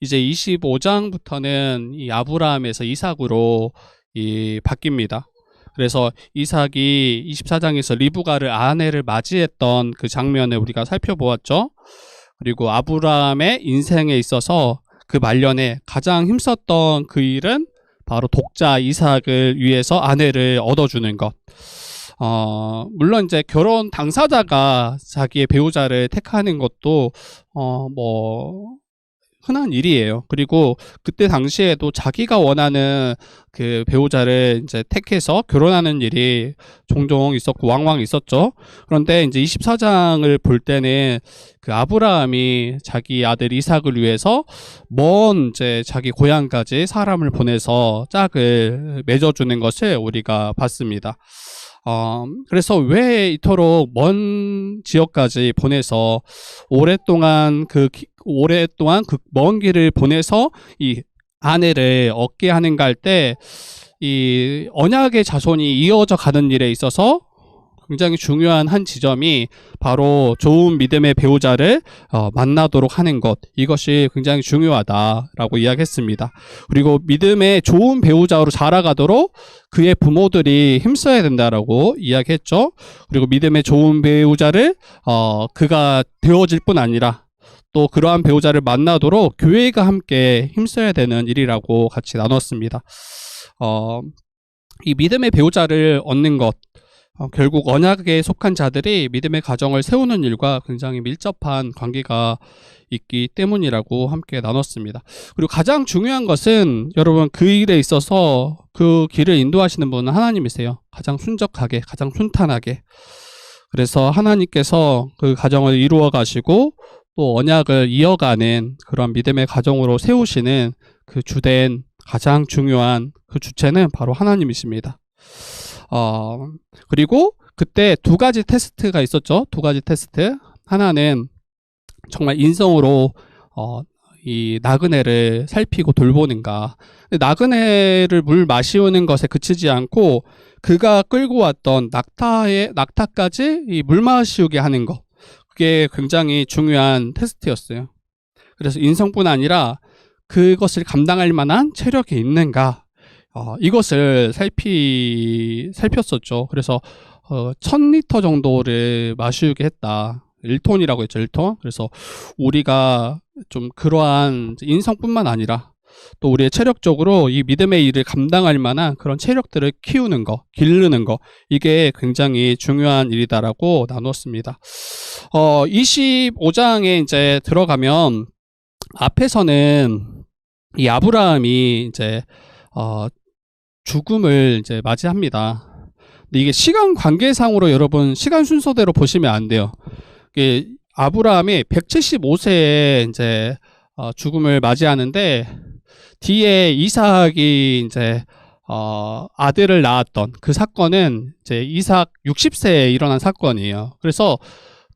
이제 25장부터는 이 아브라함에서 이삭으로 바뀝니다. 그래서 이삭이 24장에서 리브가를 아내를 맞이했던 그 장면을 우리가 살펴보았죠. 그리고 아브라함의 인생에 있어서 그 말년에 가장 힘썼던 그 일은 바로 독자 이삭을 위해서 아내를 얻어주는 것. 물론 이제 결혼 당사자가 자기의 배우자를 택하는 것도 흔한 일이에요. 그리고 그때 당시에도 자기가 원하는 그 배우자를 이제 택해서 결혼하는 일이 종종 있었고 왕왕 있었죠. 그런데 이제 24장을 볼 때는 그 아브라함이 자기 아들 이삭을 위해서 먼 이제 자기 고향까지 사람을 보내서 짝을 맺어주는 것을 우리가 봤습니다. 그래서 왜 이토록 먼 지역까지 보내서 오랫동안 그 먼 길을 보내서 이 아내를 얻게 하는가 할 때 이 언약의 자손이 이어져 가는 일에 있어서 굉장히 중요한 한 지점이 바로 좋은 믿음의 배우자를 만나도록 하는 것, 이것이 굉장히 중요하다라고 이야기했습니다. 그리고 믿음의 좋은 배우자로 자라가도록 그의 부모들이 힘써야 된다라고 이야기했죠. 그리고 믿음의 좋은 배우자를 그가 되어질 뿐 아니라 또 그러한 배우자를 만나도록 교회가 함께 힘써야 되는 일이라고 같이 나눴습니다. 이 믿음의 배우자를 얻는 것, 결국 언약에 속한 자들이 믿음의 가정을 세우는 일과 굉장히 밀접한 관계가 있기 때문이라고 함께 나눴습니다. 그리고 가장 중요한 것은 여러분 그 일에 있어서 그 길을 인도하시는 분은 하나님이세요. 가장 순적하게, 가장 순탄하게. 그래서 하나님께서 그 가정을 이루어 가시고 또 언약을 이어가는 그런 믿음의 가정으로 세우시는 그 주된 가장 중요한 그 주체는 바로 하나님이십니다. 그리고 그때 두 가지 테스트가 있었죠. 두 가지 테스트. 하나는 정말 인성으로 이 나그네를 살피고 돌보는가. 나그네를 물 마시우는 것에 그치지 않고 그가 끌고 왔던 낙타까지 이 물 마시우게 하는 것. 그게 굉장히 중요한 테스트였어요. 그래서 인성뿐 아니라 그것을 감당할 만한 체력이 있는가, 이것을 살폈었죠. 그래서 1000리터 정도를 마시게 했다. 1톤이라고 했죠. 1톤. 그래서 우리가 좀 그러한 인성뿐만 아니라 또 우리의 체력적으로 이 믿음의 일을 감당할 만한 그런 체력들을 키우는 거, 기르는 거, 이게 굉장히 중요한 일이다라고 나눴습니다. 25장에 이제 들어가면 앞에서는 이 아브라함이 이제 죽음을 이제 맞이합니다. 근데 이게 시간 관계상으로 여러분 시간 순서대로 보시면 안 돼요. 이게 아브라함이 175세에 이제 죽음을 맞이하는데 뒤에 이삭이 이제 아들을 낳았던 그 사건은 이제 이삭 60세에 일어난 사건이에요. 그래서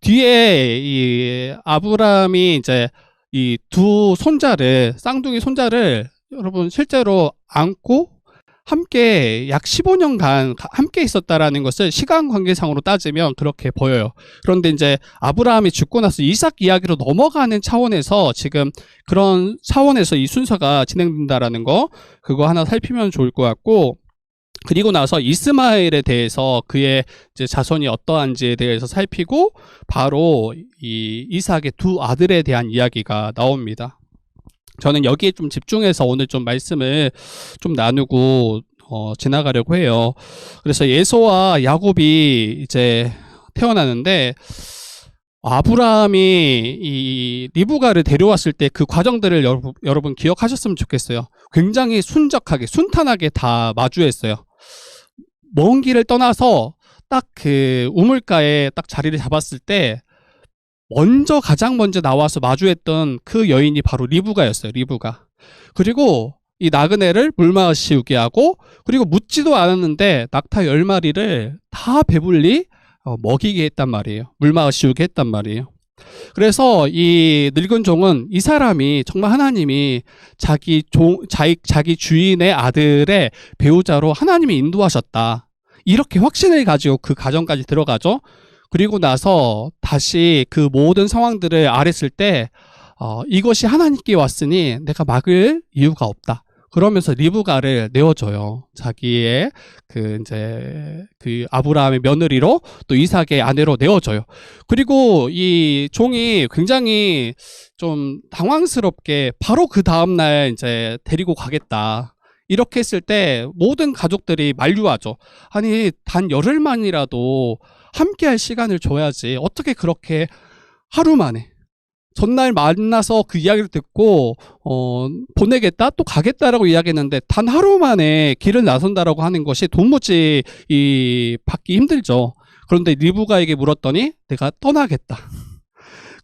뒤에 이 아브라함이 이제 이 두 손자를, 쌍둥이 손자를 여러분 실제로 안고 함께 약 15년간 함께 있었다라는 것을 시간 관계상으로 따지면 그렇게 보여요. 그런데 이제 아브라함이 죽고 나서 이삭 이야기로 넘어가는 차원에서 지금 그런 차원에서 이 순서가 진행된다라는 거, 그거 하나 살피면 좋을 것 같고, 그리고 나서 이스마엘에 대해서 그의 이제 자손이 어떠한지에 대해서 살피고 바로 이 이삭의 두 아들에 대한 이야기가 나옵니다. 저는 여기에 좀 집중해서 오늘 좀 말씀을 좀 나누고 지나가려고 해요. 그래서 예소와 야곱이 이제 태어나는데 아브라함이 이 리브가를 데려왔을 때 그 과정들을 여러분 기억하셨으면 좋겠어요. 굉장히 순적하게, 순탄하게 다 마주했어요. 먼 길을 떠나서 딱 그 우물가에 딱 자리를 잡았을 때 가장 먼저 나와서 마주했던 그 여인이 바로 리브가였어요. 리브가. 그리고 이 나그네를 물 마시우게 하고, 그리고 묻지도 않았는데 낙타 10마리를 다 배불리 먹이게 했단 말이에요. 물 마시우게 했단 말이에요. 그래서 이 늙은 종은 이 사람이 정말 하나님이 자기 주인의 아들의 배우자로 하나님이 인도하셨다, 이렇게 확신을 가지고 그 가정까지 들어가죠. 그리고 나서 다시 그 모든 상황들을 아랬을 때 이것이 하나님께 왔으니 내가 막을 이유가 없다. 그러면서 리브가를 내어줘요. 자기의 그 아브라함의 며느리로 또 이삭의 아내로 내어줘요. 그리고 이 종이 굉장히 좀 당황스럽게 바로 그 다음날 이제 데리고 가겠다. 이렇게 했을 때 모든 가족들이 만류하죠. 아니, 단 열흘만이라도 함께 할 시간을 줘야지. 어떻게 그렇게 하루 만에. 전날 만나서 그 이야기를 듣고 보내겠다 또 가겠다라고 이야기했는데 단 하루 만에 길을 나선다라고 하는 것이 도무지 받기 힘들죠. 그런데 리브가에게 물었더니 내가 떠나겠다.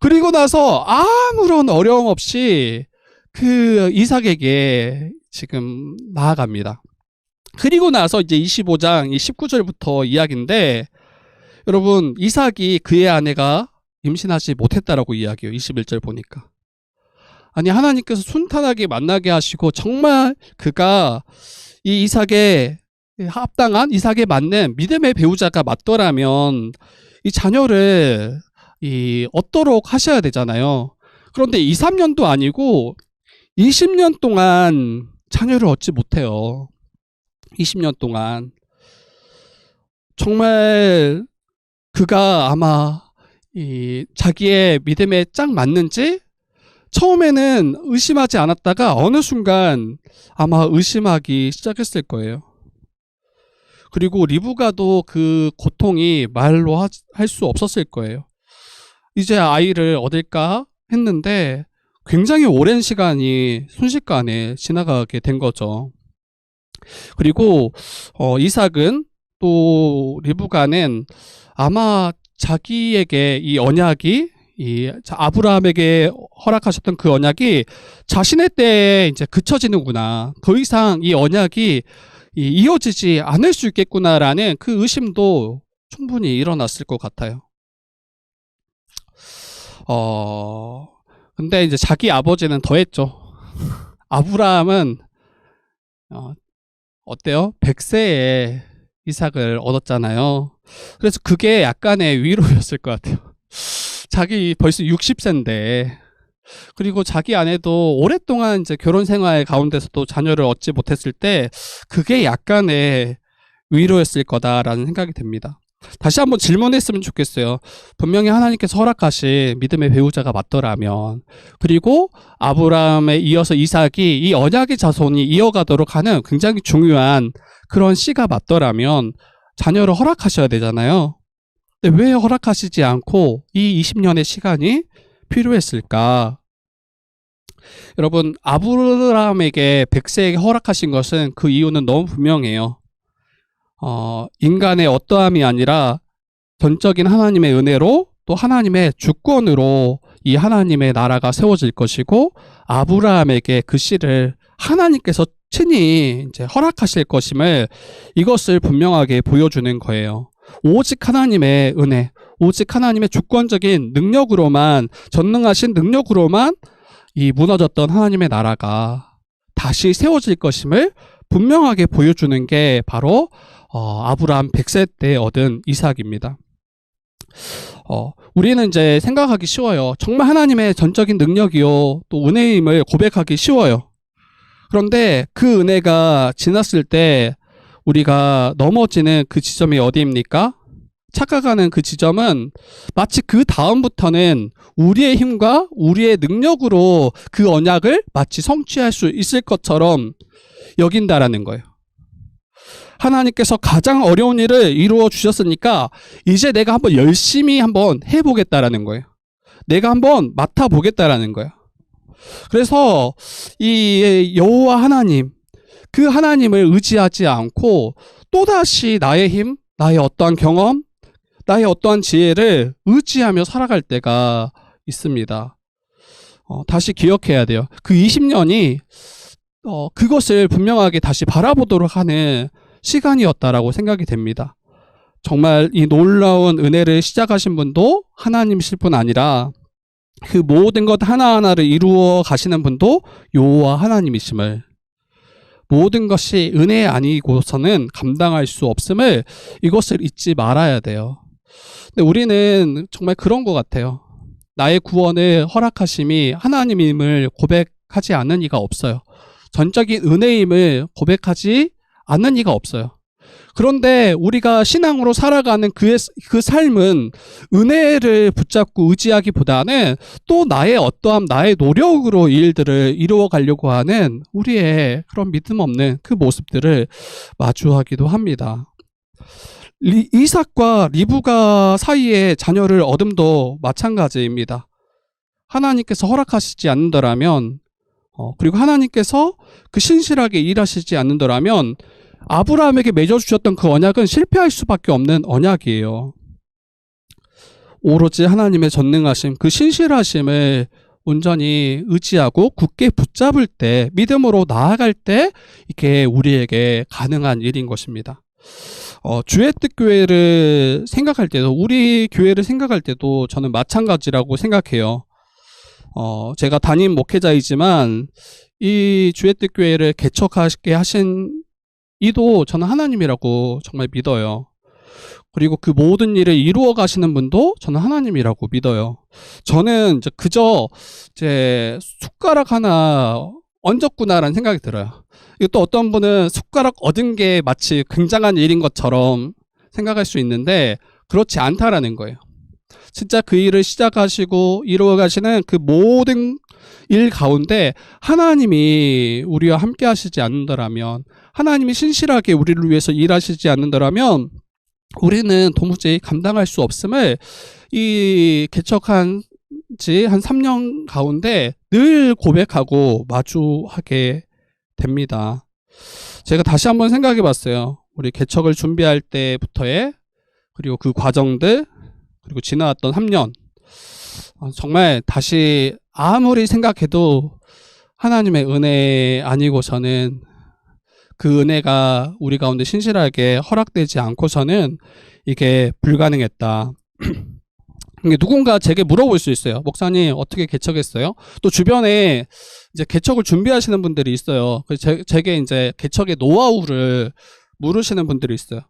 그리고 나서 아무런 어려움 없이 그 이삭에게 지금 나아갑니다. 그리고 나서 이제 25장 19절부터 이야기인데, 여러분, 이삭이 그의 아내가 임신하지 못했다라고 이야기해요. 21절 보니까. 아니, 하나님께서 순탄하게 만나게 하시고 정말 그가 이 이삭에 합당한, 이삭에 맞는 믿음의 배우자가 맞더라면 이 자녀를 얻도록 하셔야 되잖아요. 그런데 2, 3년도 아니고 20년 동안 자녀를 얻지 못해요. 20년 동안. 정말 그가 아마 자기의 믿음에 딱 맞는지 처음에는 의심하지 않았다가 어느 순간 아마 의심하기 시작했을 거예요. 그리고 리브가도 그 고통이 말로 할 수 없었을 거예요. 이제 아이를 얻을까 했는데 굉장히 오랜 시간이 순식간에 지나가게 된 거죠. 그리고 이삭은 또 리브가는 아마 자기에게 이 언약이 아브라함에게 허락하셨던 그 언약이 자신의 때에 이제 그쳐지는구나. 더 이상 이 언약이 이어지지 않을 수 있겠구나라는 그 의심도 충분히 일어났을 것 같아요. 근데 이제 자기 아버지는 더했죠. 아브라함은 어때요? 100세에 이삭을 얻었잖아요. 그래서 그게 약간의 위로였을 것 같아요. 자기 벌써 60세인데, 그리고 자기 아내도 오랫동안 이제 결혼 생활 가운데서도 자녀를 얻지 못했을 때 그게 약간의 위로였을 거다라는 생각이 듭니다. 다시 한번 질문했으면 좋겠어요. 분명히 하나님께서 허락하신 믿음의 배우자가 맞더라면, 그리고 아브라함에 이어서 이삭이 이 언약의 자손이 이어가도록 하는 굉장히 중요한 그런 씨가 맞더라면 자녀를 허락하셔야 되잖아요. 근데 왜 허락하시지 않고 이 20년의 시간이 필요했을까? 여러분, 아브라함에게 100세에게 허락하신 것은 그 이유는 너무 분명해요. 인간의 어떠함이 아니라 전적인 하나님의 은혜로 또 하나님의 주권으로 이 하나님의 나라가 세워질 것이고, 아브라함에게 그 씨를 하나님께서 친히 이제 허락하실 것임을, 이것을 분명하게 보여주는 거예요. 오직 하나님의 은혜, 오직 하나님의 주권적인 능력으로만, 전능하신 능력으로만 이 무너졌던 하나님의 나라가 다시 세워질 것임을 분명하게 보여주는 게 바로 아브라함 100세 때 얻은 이삭입니다. 우리는 이제 생각하기 쉬워요. 정말 하나님의 전적인 능력이요, 또 은혜임을 고백하기 쉬워요. 그런데 그 은혜가 지났을 때 우리가 넘어지는 그 지점이 어디입니까? 착각하는 그 지점은 마치 그 다음부터는 우리의 힘과 우리의 능력으로 그 언약을 마치 성취할 수 있을 것처럼 여긴다라는 거예요. 하나님께서 가장 어려운 일을 이루어 주셨으니까 이제 내가 한번 열심히 한번 해보겠다라는 거예요. 내가 한번 맡아보겠다라는 거예요. 그래서 이 여호와 하나님, 그 하나님을 의지하지 않고 또다시 나의 힘, 나의 어떠한 경험, 나의 어떠한 지혜를 의지하며 살아갈 때가 있습니다. 다시 기억해야 돼요. 그 20년이 그것을 분명하게 다시 바라보도록 하는 시간이었다라고 생각이 됩니다. 정말 이 놀라운 은혜를 시작하신 분도 하나님이실 뿐 아니라 그 모든 것 하나하나를 이루어 가시는 분도 여호와 하나님이심을, 모든 것이 은혜 아니고서는 감당할 수 없음을, 이것을 잊지 말아야 돼요. 근데 우리는 정말 그런 것 같아요. 나의 구원을 허락하심이 하나님임을 고백하지 않는 이가 없어요. 전적인 은혜임을 고백하지 않는 이가 없어요. 그런데 우리가 신앙으로 살아가는 그 삶은 은혜를 붙잡고 의지하기보다는 또 나의 어떠한 나의 노력으로 이 일들을 이루어 가려고 하는 우리의 그런 믿음 없는 그 모습들을 마주하기도 합니다. 이삭과 리브가 사이에 자녀를 얻음도 마찬가지입니다. 하나님께서 허락하시지 않는다라면 그리고 하나님께서 그 신실하게 일하시지 않는다라면 아브라함에게 맺어주셨던 그 언약은 실패할 수밖에 없는 언약이에요. 오로지 하나님의 전능하심, 그 신실하심을 온전히 의지하고 굳게 붙잡을 때, 믿음으로 나아갈 때 이게 우리에게 가능한 일인 것입니다. 주의 뜻 교회를 생각할 때도, 우리 교회를 생각할 때도 저는 마찬가지라고 생각해요. 제가 담임 목회자이지만 이 주의 뜻 교회를 개척하게 하신 이도 저는 하나님이라고 정말 믿어요. 그리고 그 모든 일을 이루어 가시는 분도 저는 하나님이라고 믿어요. 저는 그저 숟가락 하나 얹었구나라는 생각이 들어요. 또 어떤 분은 숟가락 얻은 게 마치 굉장한 일인 것처럼 생각할 수 있는데 그렇지 않다라는 거예요. 진짜 그 일을 시작하시고 이루어 가시는 그 모든 일 가운데 하나님이 우리와 함께 하시지 않는다라면, 하나님이 신실하게 우리를 위해서 일하시지 않는다라면 우리는 도무지 감당할 수 없음을 이 개척한 지 한 3년 가운데 늘 고백하고 마주하게 됩니다. 제가 다시 한번 생각해 봤어요. 우리 개척을 준비할 때부터의, 그리고 그 과정들, 그리고 지나왔던 3년, 정말 다시 아무리 생각해도 하나님의 은혜 아니고서는, 그 은혜가 우리 가운데 신실하게 허락되지 않고서는 이게 불가능했다. 누군가 제게 물어볼 수 있어요. 목사님 어떻게 개척했어요? 또 주변에 이제 개척을 준비하시는 분들이 있어요. 그래서 제게 이제 개척의 노하우를 물으시는 분들이 있어요.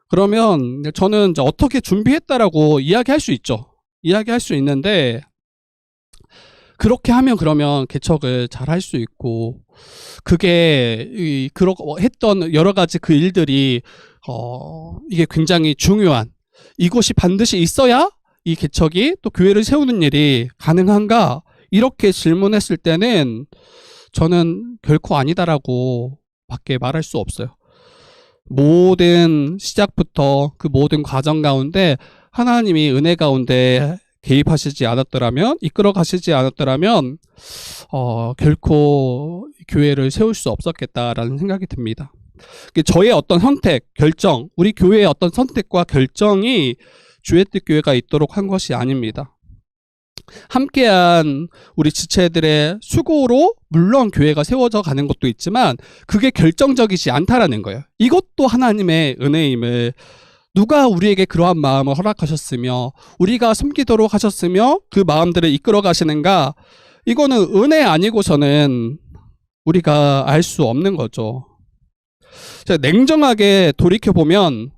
그러면 저는 이제 어떻게 준비했다라고 이야기할 수 있죠. 이야기할 수 있는데, 그렇게 하면 그러면 개척을 잘 할 수 있고, 그게 했던 여러 가지 그 일들이 이게 굉장히 중요한, 이것이 반드시 있어야 이 개척이 또 교회를 세우는 일이 가능한가, 이렇게 질문했을 때는 저는 결코 아니다라고 밖에 말할 수 없어요. 모든 시작부터 그 모든 과정 가운데 하나님이 은혜 가운데 개입하시지 않았더라면, 이끌어 가시지 않았더라면 결코 교회를 세울 수 없었겠다라는 생각이 듭니다. 저의 어떤 선택, 결정, 우리 교회의 어떤 선택과 결정이 주의 뜻 교회가 있도록 한 것이 아닙니다. 함께한 우리 지체들의 수고로 물론 교회가 세워져 가는 것도 있지만 그게 결정적이지 않다라는 거예요. 이것도 하나님의 은혜임을, 누가 우리에게 그러한 마음을 허락하셨으며 우리가 숨기도록 하셨으며 그 마음들을 이끌어 가시는가, 이거는 은혜 아니고서는 우리가 알 수 없는 거죠. 제가 냉정하게 돌이켜보면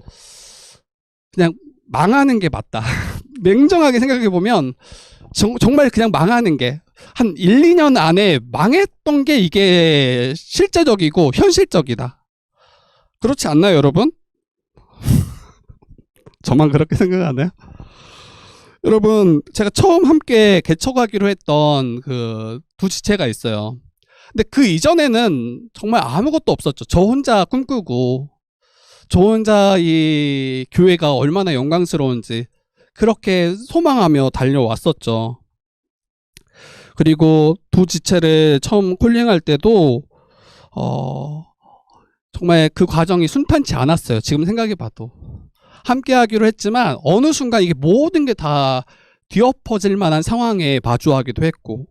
그냥 망하는 게 맞다. 냉정하게 생각해보면 정말 그냥 망하는 게, 한 1, 2년 안에 망했던 게 이게 실제적이고 현실적이다. 그렇지 않나요, 여러분? 저만 그렇게 생각하나요? 여러분, 제가 처음 함께 개척하기로 했던 그 두 지체가 있어요. 근데 그 이전에는 정말 아무것도 없었죠. 저 혼자 꿈꾸고, 저 혼자 이 교회가 얼마나 영광스러운지 그렇게 소망하며 달려왔었죠. 그리고 두 지체를 처음 콜링할 때도 정말 그 과정이 순탄치 않았어요. 지금 생각해 봐도. 함께 하기로 했지만 어느 순간 이게 모든 게 다 뒤엎어질 만한 상황에 마주하기도 했고,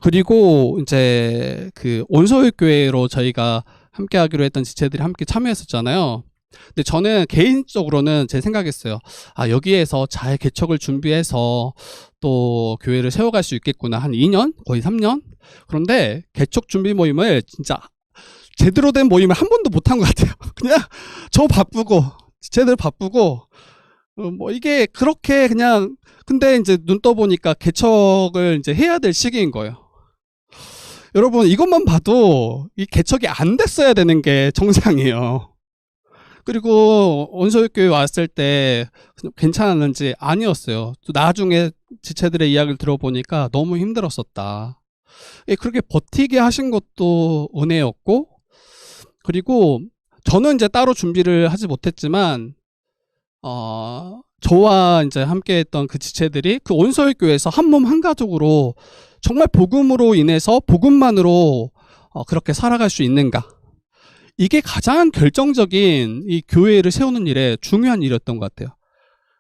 그리고 이제 그 온서울교회로 저희가 함께 하기로 했던 지체들이 함께 참여했었잖아요. 근데 저는 개인적으로는 제 생각했어요. 여기에서 잘 개척을 준비해서 또 교회를 세워갈 수 있겠구나. 한 2년? 거의 3년? 그런데 개척 준비 모임을 진짜 제대로 된 모임을 한 번도 못한 것 같아요. 그냥 저 바쁘고, 지체들 바쁘고, 뭐 이게 그렇게 그냥 근데 이제 눈 떠보니까 개척을 이제 해야 될 시기인 거예요. 여러분 이것만 봐도 이 개척이 안 됐어야 되는 게 정상이에요. 그리고 온소교회 왔을 때 괜찮았는지 아니었어요. 또 나중에 지체들의 이야기를 들어보니까 너무 힘들었었다. 그렇게 버티게 하신 것도 은혜였고, 그리고 저는 이제 따로 준비를 하지 못했지만 저와 이제 함께했던 그 지체들이 그 온서울교회에서 한 몸 한 가족으로 정말 복음으로 인해서 복음만으로 그렇게 살아갈 수 있는가? 이게 가장 결정적인 이 교회를 세우는 일에 중요한 일이었던 것 같아요.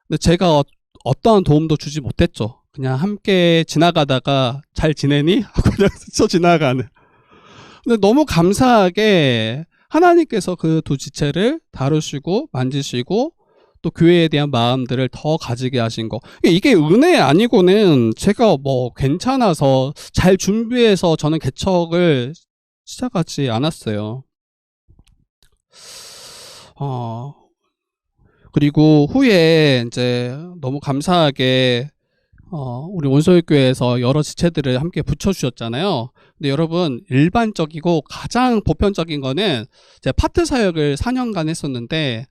근데 제가 어떠한 도움도 주지 못했죠. 그냥 함께 지나가다가 잘 지내니? 하고 그냥 스쳐 지나가는. 근데 너무 감사하게 하나님께서 그 두 지체를 다루시고 만지시고 또 교회에 대한 마음들을 더 가지게 하신 거. 이게 은혜 아니고는 제가 뭐 괜찮아서 잘 준비해서 저는 개척을 시작하지 않았어요. 그리고 후에 이제 너무 감사하게 우리 온소일교회에서 여러 지체들을 함께 붙여주셨잖아요. 근데 여러분 일반적이고 가장 보편적인 거는 제가 파트 사역을 4년간 했었는데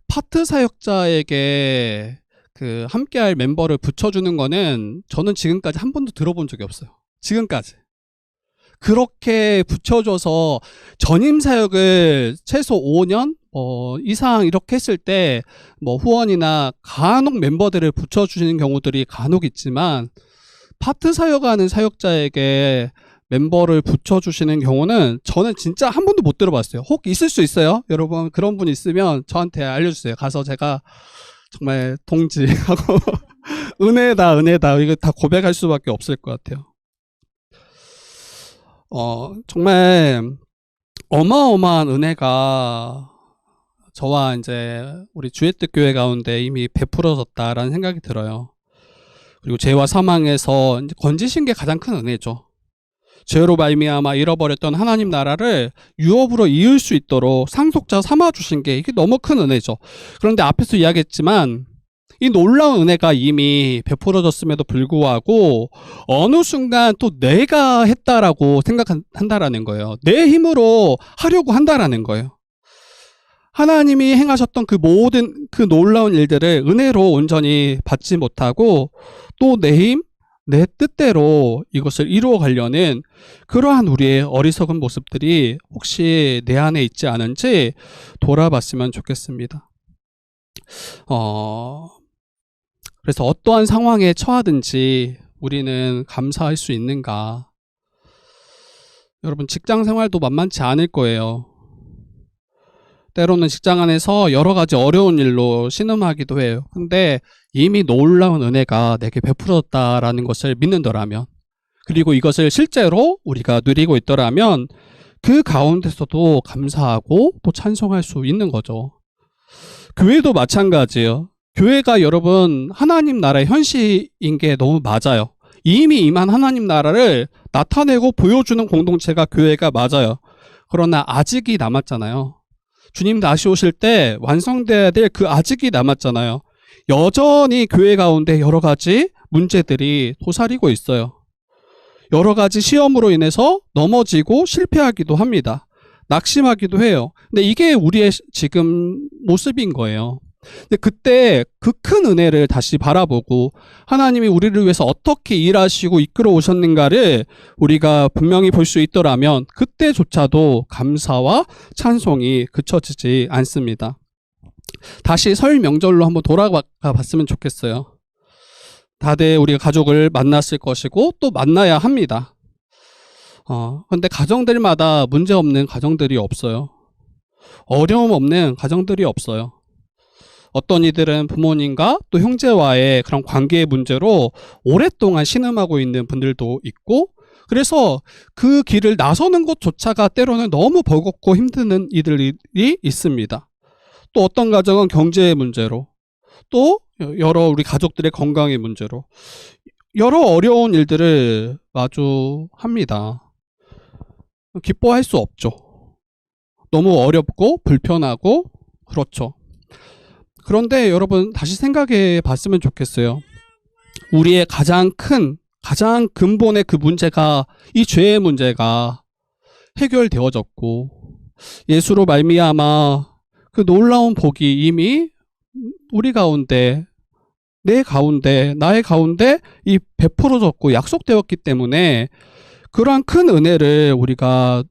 파트 사역자에게 그 함께할 멤버를 붙여주는 거는 저는 지금까지 한 번도 들어본 적이 없어요. 지금까지. 그렇게 붙여줘서 전임 사역을 최소 5년 이상 이렇게 했을 때 뭐 후원이나 간혹 멤버들을 붙여주시는 경우들이 간혹 있지만 파트 사역하는 사역자에게 멤버를 붙여주시는 경우는 저는 진짜 한 번도 못 들어봤어요. 혹 있을 수 있어요? 여러분 그런 분 있으면 저한테 알려주세요. 가서 제가 정말 동지하고 은혜다 이거 다 고백할 수밖에 없을 것 같아요. 정말 어마어마한 은혜가 저와 이제 우리 주의뜻 교회 가운데 이미 베풀어졌다라는 생각이 들어요. 그리고 죄와 사망에서 이제 건지신 게 가장 큰 은혜죠. 죄로 말미암아 잃어버렸던 하나님 나라를 유업으로 이을 수 있도록 상속자 삼아 주신 게 이게 너무 큰 은혜죠. 그런데 앞에서 이야기했지만 이 놀라운 은혜가 이미 베풀어졌음에도 불구하고 어느 순간 또 내가 했다라고 생각한다라는 거예요. 내 힘으로 하려고 한다라는 거예요. 하나님이 행하셨던 그 모든 그 놀라운 일들을 은혜로 온전히 받지 못하고 또 내 힘, 내 뜻대로 이것을 이루어 가려는 그러한 우리의 어리석은 모습들이 혹시 내 안에 있지 않은지 돌아봤으면 좋겠습니다. 그래서 어떠한 상황에 처하든지 우리는 감사할 수 있는가? 여러분 직장 생활도 만만치 않을 거예요. 때로는 직장 안에서 여러 가지 어려운 일로 신음하기도 해요. 근데 이미 놀라운 은혜가 내게 베풀어졌다라는 것을 믿는더라면, 그리고 이것을 실제로 우리가 누리고 있더라면 그 가운데서도 감사하고 또 찬송할 수 있는 거죠. 교회도 마찬가지예요. 교회가 여러분 하나님 나라의 현실인 게 너무 맞아요. 이미 임한 하나님 나라를 나타내고 보여주는 공동체가 교회가 맞아요. 그러나 아직이 남았잖아요. 주님 다시 오실 때 완성돼야 될 그 아직이 남았잖아요. 여전히 교회 가운데 여러 가지 문제들이 도사리고 있어요. 여러 가지 시험으로 인해서 넘어지고 실패하기도 합니다. 낙심하기도 해요. 근데 이게 우리의 지금 모습인 거예요. 근데 그때 그 큰 은혜를 다시 바라보고 하나님이 우리를 위해서 어떻게 일하시고 이끌어 오셨는가를 우리가 분명히 볼 수 있더라면 그때조차도 감사와 찬송이 그쳐지지 않습니다. 다시 설 명절로 한번 돌아가 봤으면 좋겠어요. 다들 우리가 가족을 만났을 것이고 또 만나야 합니다. 근데 가정들마다 문제 없는 가정들이 없어요. 어려움 없는 가정들이 없어요. 어떤 이들은 부모님과 또 형제와의 그런 관계의 문제로 오랫동안 신음하고 있는 분들도 있고, 그래서 그 길을 나서는 것조차가 때로는 너무 버겁고 힘든 이들이 있습니다. 또 어떤 가정은 경제의 문제로, 또 여러 우리 가족들의 건강의 문제로 여러 어려운 일들을 마주합니다. 기뻐할 수 없죠. 너무 어렵고 불편하고 그렇죠. 그런데 여러분 다시 생각해 봤으면 좋겠어요. 우리의 가장 근본의 그 문제가, 이 죄의 문제가 해결되어졌고, 예수로 말미암아 그 놀라운 복이 이미 우리 가운데, 내 가운데, 나의 가운데 이 베풀어졌고 약속되었기 때문에 그러한 큰 은혜를 우리가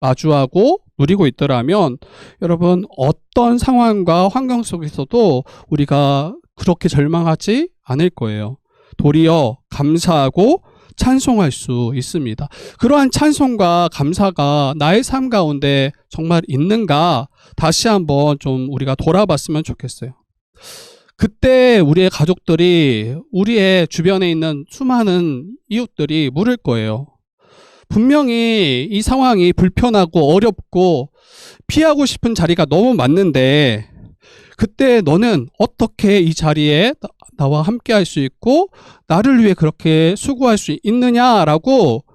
마주하고 누리고 있더라면, 여러분 어떤 상황과 환경 속에서도 우리가 그렇게 절망하지 않을 거예요. 도리어 감사하고 찬송할 수 있습니다. 그러한 찬송과 감사가 나의 삶 가운데 정말 있는가, 다시 한번 좀 우리가 돌아봤으면 좋겠어요. 그때 우리의 가족들이, 우리의 주변에 있는 수많은 이웃들이 물을 거예요. 분명히 이 상황이 불편하고 어렵고 피하고 싶은 자리가 너무 많은데, 그때 너는 어떻게 이 자리에 나와 함께 할 수 있고 나를 위해 그렇게 수고할 수 있느냐라고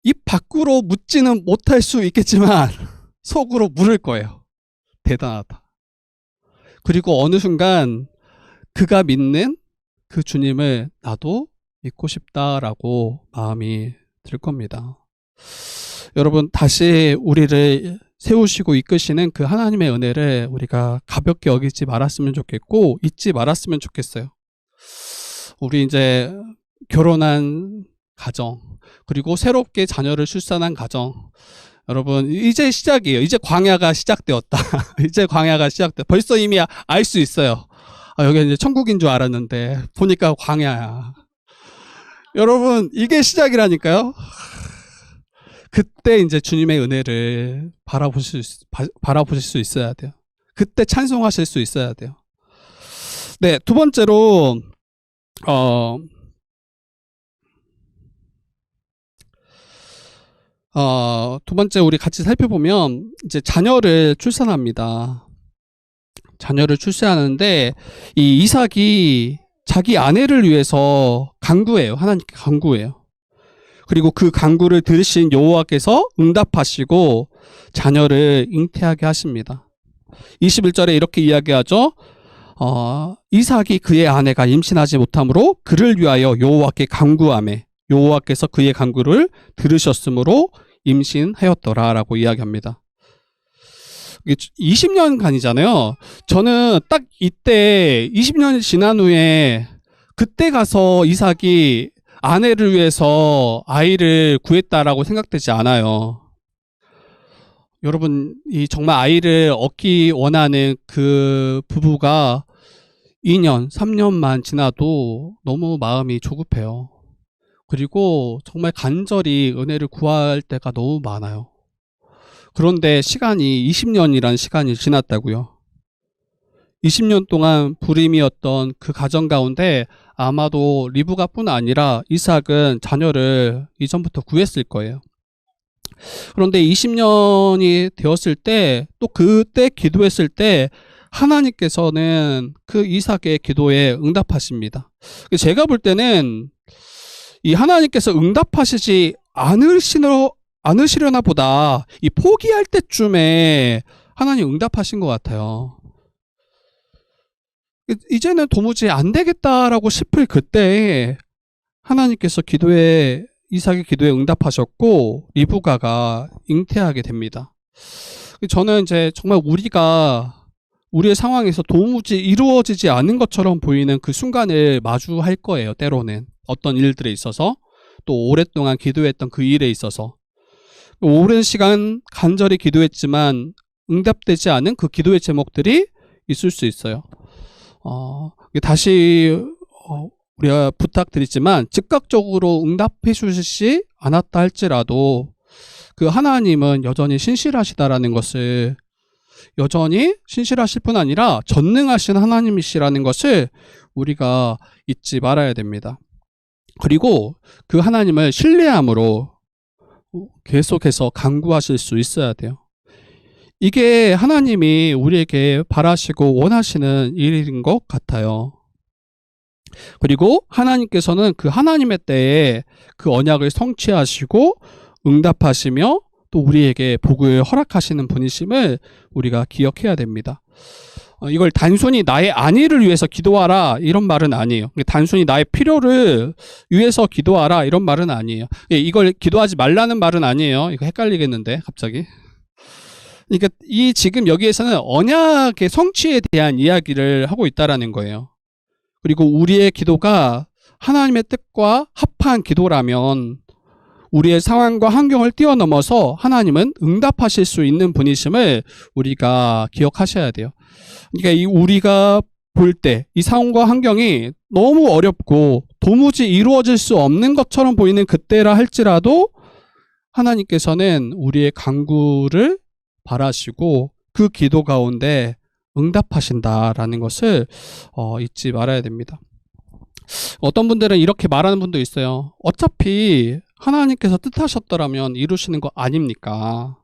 입 밖으로 묻지는 못할 수 있겠지만 속으로 물을 거예요. 대단하다. 그리고 어느 순간 그가 믿는 그 주님을 나도 믿고 싶다라고 마음이 들 겁니다. 여러분, 다시 우리를 세우시고 이끄시는 그 하나님의 은혜를 우리가 가볍게 여기지 말았으면 좋겠고, 잊지 말았으면 좋겠어요. 우리 이제 결혼한 가정, 그리고 새롭게 자녀를 출산한 가정, 여러분 이제 시작이에요. 이제 광야가 시작되었다. 이제 광야가 시작돼. 벌써 이미 알 수 있어요. 여기 이제 천국인 줄 알았는데 보니까 광야야. 여러분 이게 시작이라니까요. 그때 이제 주님의 은혜를 바라보실 수 있어야 돼요. 그때 찬송하실 수 있어야 돼요. 네, 두 번째로 두 번째 우리 같이 살펴보면, 이제 자녀를 출산합니다. 자녀를 출산하는데 이 이삭이 자기 아내를 위해서 간구해요. 하나님께 간구해요. 그리고 그 간구를 들으신 여호와께서 응답하시고 자녀를 잉태하게 하십니다. 21절에 이렇게 이야기하죠. 이삭이 그의 아내가 임신하지 못하므로 그를 위하여 여호와께 간구하매 여호와께서 그의 간구를 들으셨으므로 임신하였더라 라고 이야기합니다. 20년간이잖아요. 저는 딱 이때 20년이 지난 후에 그때 가서 이삭이 아내를 위해서 아이를 구했다라고 생각되지 않아요. 여러분, 이 정말 아이를 얻기 원하는 그 부부가 2년, 3년만 지나도 너무 마음이 조급해요. 그리고 정말 간절히 은혜를 구할 때가 너무 많아요. 그런데 시간이 20년이라는 시간이 지났다고요. 20년 동안 불임이었던 그 가정 가운데 아마도 리브가뿐 아니라 이삭은 자녀를 이전부터 구했을 거예요. 그런데 20년이 되었을 때, 또 그때 기도했을 때 하나님께서는 그 이삭의 기도에 응답하십니다. 제가 볼 때는 이 하나님께서 응답하시지 않으시려나 보다, 이 포기할 때쯤에 하나님 응답하신 것 같아요. 이제는 도무지 안 되겠다라고 싶을 그때에 하나님께서 이삭의 기도에 응답하셨고 리브가가 잉태하게 됩니다. 저는 이제 정말 우리의 상황에서 도무지 이루어지지 않은 것처럼 보이는 그 순간을 마주할 거예요. 때로는 어떤 일들에 있어서, 또 오랫동안 기도했던 그 일에 있어서 오랜 시간 간절히 기도했지만 응답되지 않은 그 기도의 제목들이 있을 수 있어요. 다시 우리가 부탁드리지만 즉각적으로 응답해 주시지 않았다 할지라도 그 하나님은 여전히 신실하시다라는 것을, 여전히 신실하실 뿐 아니라 전능하신 하나님이시라는 것을 우리가 잊지 말아야 됩니다. 그리고 그 하나님을 신뢰함으로 계속해서 간구하실 수 있어야 돼요. 이게 하나님이 우리에게 바라시고 원하시는 일인 것 같아요. 그리고 하나님께서는 그 하나님의 때에 그 언약을 성취하시고 응답하시며 또 우리에게 복을 허락하시는 분이심을 우리가 기억해야 됩니다. 이걸 단순히 나의 안위를 위해서 기도하라 이런 말은 아니에요. 단순히 나의 필요를 위해서 기도하라 이런 말은 아니에요. 이걸 기도하지 말라는 말은 아니에요. 이거 헷갈리겠는데 갑자기. 그러니까 이 지금 여기에서는 언약의 성취에 대한 이야기를 하고 있다라는 거예요. 그리고 우리의 기도가 하나님의 뜻과 합한 기도라면 우리의 상황과 환경을 뛰어넘어서 하나님은 응답하실 수 있는 분이심을 우리가 기억하셔야 돼요. 그러니까 우리가 볼 때 이 상황과 환경이 너무 어렵고 도무지 이루어질 수 없는 것처럼 보이는 그때라 할지라도 하나님께서는 우리의 간구를 바라시고 그 기도 가운데 응답하신다라는 것을 잊지 말아야 됩니다. 어떤 분들은 이렇게 말하는 분도 있어요. 어차피 하나님께서 뜻하셨더라면 이루시는 거 아닙니까?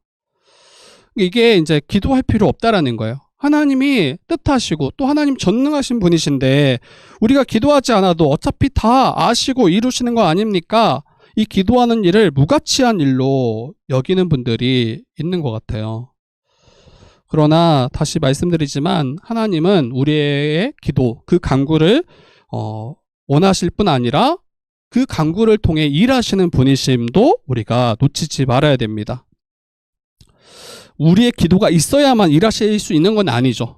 이게 이제 기도할 필요 없다라는 거예요. 하나님이 뜻하시고 또 하나님 전능하신 분이신데 우리가 기도하지 않아도 어차피 다 아시고 이루시는 거 아닙니까? 이 기도하는 일을 무가치한 일로 여기는 분들이 있는 것 같아요. 그러나 다시 말씀드리지만 하나님은 우리의 기도, 그 간구를 원하실 뿐 아니라 그 간구를 통해 일하시는 분이심도 우리가 놓치지 말아야 됩니다. 우리의 기도가 있어야만 일하실 수 있는 건 아니죠.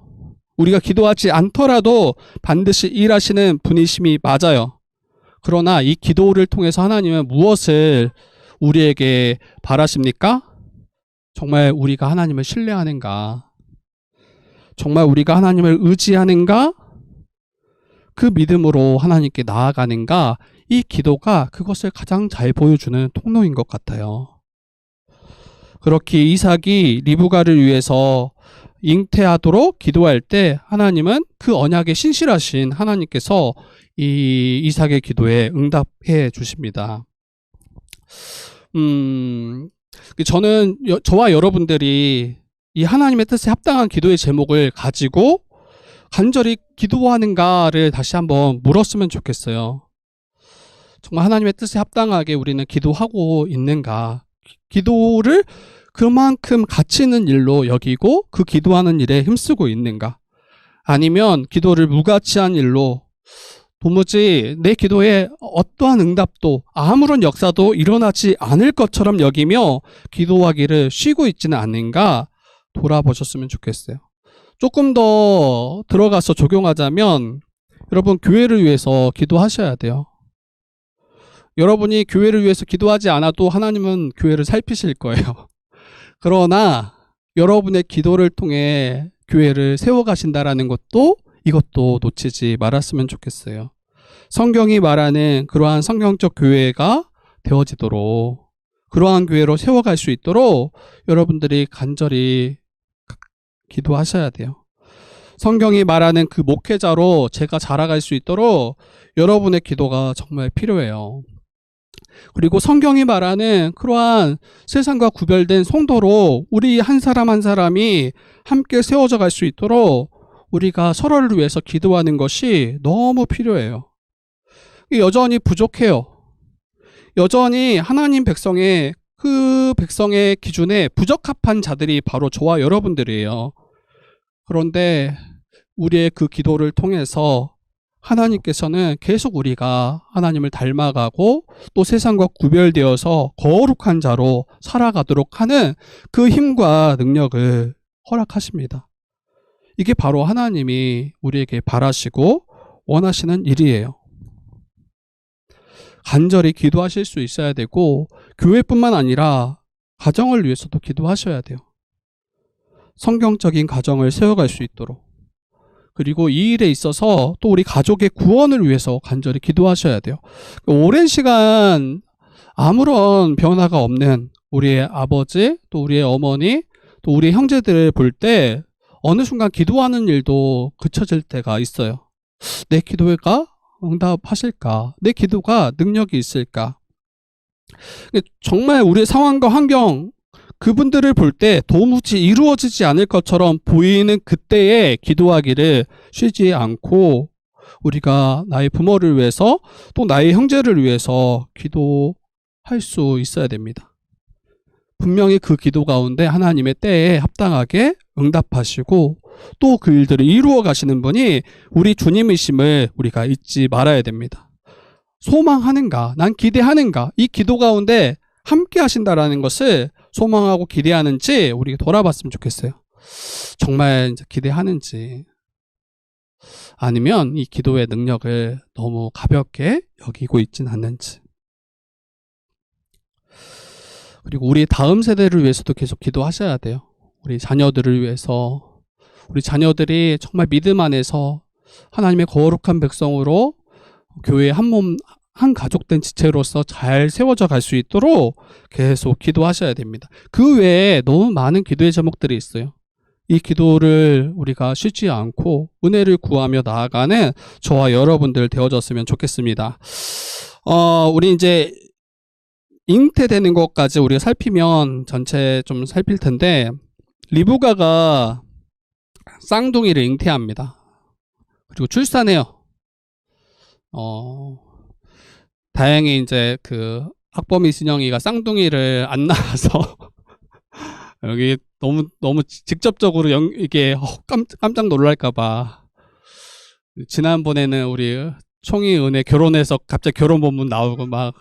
우리가 기도하지 않더라도 반드시 일하시는 분이심이 맞아요. 그러나 이 기도를 통해서 하나님은 무엇을 우리에게 바라십니까? 정말 우리가 하나님을 신뢰하는가? 정말 우리가 하나님을 의지하는가? 그 믿음으로 하나님께 나아가는가? 이 기도가 그것을 가장 잘 보여주는 통로인 것 같아요. 그렇게 이삭이 리브가를 위해서 잉태하도록 기도할 때 하나님은 그 언약에 신실하신 하나님께서 이 이삭의 기도에 응답해 주십니다. 저는 저와 여러분들이 이 하나님의 뜻에 합당한 기도의 제목을 가지고 간절히 기도하는가를 다시 한번 물었으면 좋겠어요. 정말 하나님의 뜻에 합당하게 우리는 기도하고 있는가? 기도를 그만큼 가치 있는 일로 여기고 그 기도하는 일에 힘쓰고 있는가? 아니면 기도를 무가치한 일로 도무지 내 기도에 어떠한 응답도 아무런 역사도 일어나지 않을 것처럼 여기며 기도하기를 쉬고 있지는 않는가 돌아보셨으면 좋겠어요. 조금 더 들어가서 적용하자면 여러분 교회를 위해서 기도하셔야 돼요. 여러분이 교회를 위해서 기도하지 않아도 하나님은 교회를 살피실 거예요. 그러나 여러분의 기도를 통해 교회를 세워가신다라는 것도 이것도 놓치지 말았으면 좋겠어요. 성경이 말하는 그러한 성경적 교회가 되어지도록 그러한 교회로 세워갈 수 있도록 여러분들이 간절히 기도하셔야 돼요. 성경이 말하는 그 목회자로 제가 자라갈 수 있도록 여러분의 기도가 정말 필요해요. 그리고 성경이 말하는 그러한 세상과 구별된 성도로 우리 한 사람 한 사람이 함께 세워져 갈 수 있도록 우리가 서로를 위해서 기도하는 것이 너무 필요해요. 여전히 부족해요. 여전히 하나님 백성의 그 백성의 기준에 부적합한 자들이 바로 저와 여러분들이에요. 그런데 우리의 그 기도를 통해서 하나님께서는 계속 우리가 하나님을 닮아가고 또 세상과 구별되어서 거룩한 자로 살아가도록 하는 그 힘과 능력을 허락하십니다. 이게 바로 하나님이 우리에게 바라시고 원하시는 일이에요. 간절히 기도하실 수 있어야 되고 교회뿐만 아니라 가정을 위해서도 기도하셔야 돼요. 성경적인 가정을 세워갈 수 있도록. 그리고 이 일에 있어서 또 우리 가족의 구원을 위해서 간절히 기도하셔야 돼요. 오랜 시간 아무런 변화가 없는 우리의 아버지, 또 우리의 어머니, 또 우리 형제들을 볼 때 어느 순간 기도하는 일도 그쳐질 때가 있어요. 내 기도가 응답하실까? 내 기도가 능력이 있을까? 정말 우리의 상황과 환경 그분들을 볼 때 도무지 이루어지지 않을 것처럼 보이는 그때에 기도하기를 쉬지 않고 우리가 나의 부모를 위해서 또 나의 형제를 위해서 기도할 수 있어야 됩니다. 분명히 그 기도 가운데 하나님의 때에 합당하게 응답하시고 또 그 일들을 이루어 가시는 분이 우리 주님이심을 우리가 잊지 말아야 됩니다. 소망하는가? 난 기대하는가? 이 기도 가운데 함께 하신다라는 것을 소망하고 기대하는지 우리가 돌아봤으면 좋겠어요. 정말 이제 기대하는지, 아니면 이 기도의 능력을 너무 가볍게 여기고 있진 않는지. 그리고 우리 다음 세대를 위해서도 계속 기도하셔야 돼요. 우리 자녀들을 위해서, 우리 자녀들이 정말 믿음 안에서 하나님의 거룩한 백성으로 교회의 한 몸, 한 가족된 지체로서 잘 세워져 갈 수 있도록 계속 기도하셔야 됩니다. 그 외에 너무 많은 기도의 제목들이 있어요. 이 기도를 우리가 쉬지 않고 은혜를 구하며 나아가는 저와 여러분들 되어졌으면 좋겠습니다. 우리 이제 잉태되는 것까지 우리가 살피면 전체 좀 살필 텐데, 리브가가 쌍둥이를 잉태합니다. 그리고 출산해요. 다행히 이제 그 학범이 진영이가 쌍둥이를 안 낳아서 여기 너무 직접적으로 이게 깜짝 놀랄까봐, 지난번에는 우리 총이 은혜 결혼해서 갑자기 결혼 본문 나오고 막,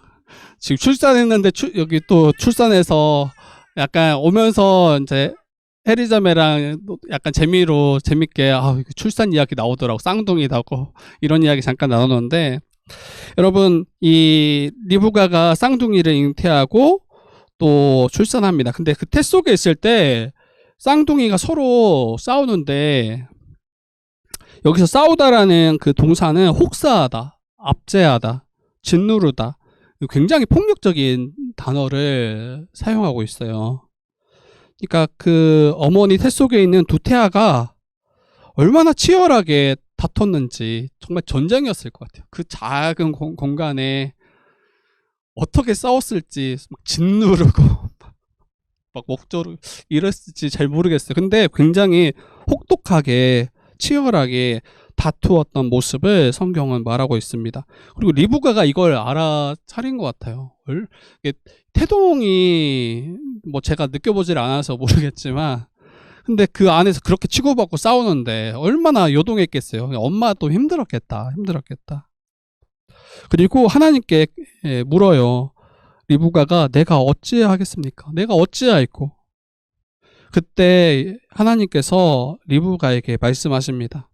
지금 출산했는데 여기 또 출산해서 약간 오면서 이제 해리자매랑 약간 재밌게 출산 이야기 나오더라고. 쌍둥이라고 이런 이야기 잠깐 나눴는데, 여러분 이 리브가가 쌍둥이를 잉태하고 또 출산합니다. 근데 그 태 속에 있을 때 쌍둥이가 서로 싸우는데, 여기서 싸우다라는 그 동사는 혹사하다, 압제하다, 짓누르다, 굉장히 폭력적인 단어를 사용하고 있어요. 그러니까 그 어머니 태 속에 있는 두 태아가 얼마나 치열하게 다퉜는지, 정말 전쟁이었을 것 같아요. 그 작은 공간에 어떻게 싸웠을지, 막 짓누르고 막 목조르고 이랬을지 잘 모르겠어요. 근데 굉장히 혹독하게 치열하게 다투었던 모습을 성경은 말하고 있습니다. 그리고 리브가가 이걸 알아차린 것 같아요. 태동이 뭐 제가 느껴보질 않아서 모르겠지만, 근데 그 안에서 그렇게 치고받고 싸우는데 얼마나 요동했겠어요. 엄마도 힘들었겠다. 그리고 하나님께 물어요. 리브가가 내가 어찌하겠습니까? 내가 어찌하였고. 그때 하나님께서 리브가에게 말씀하십니다.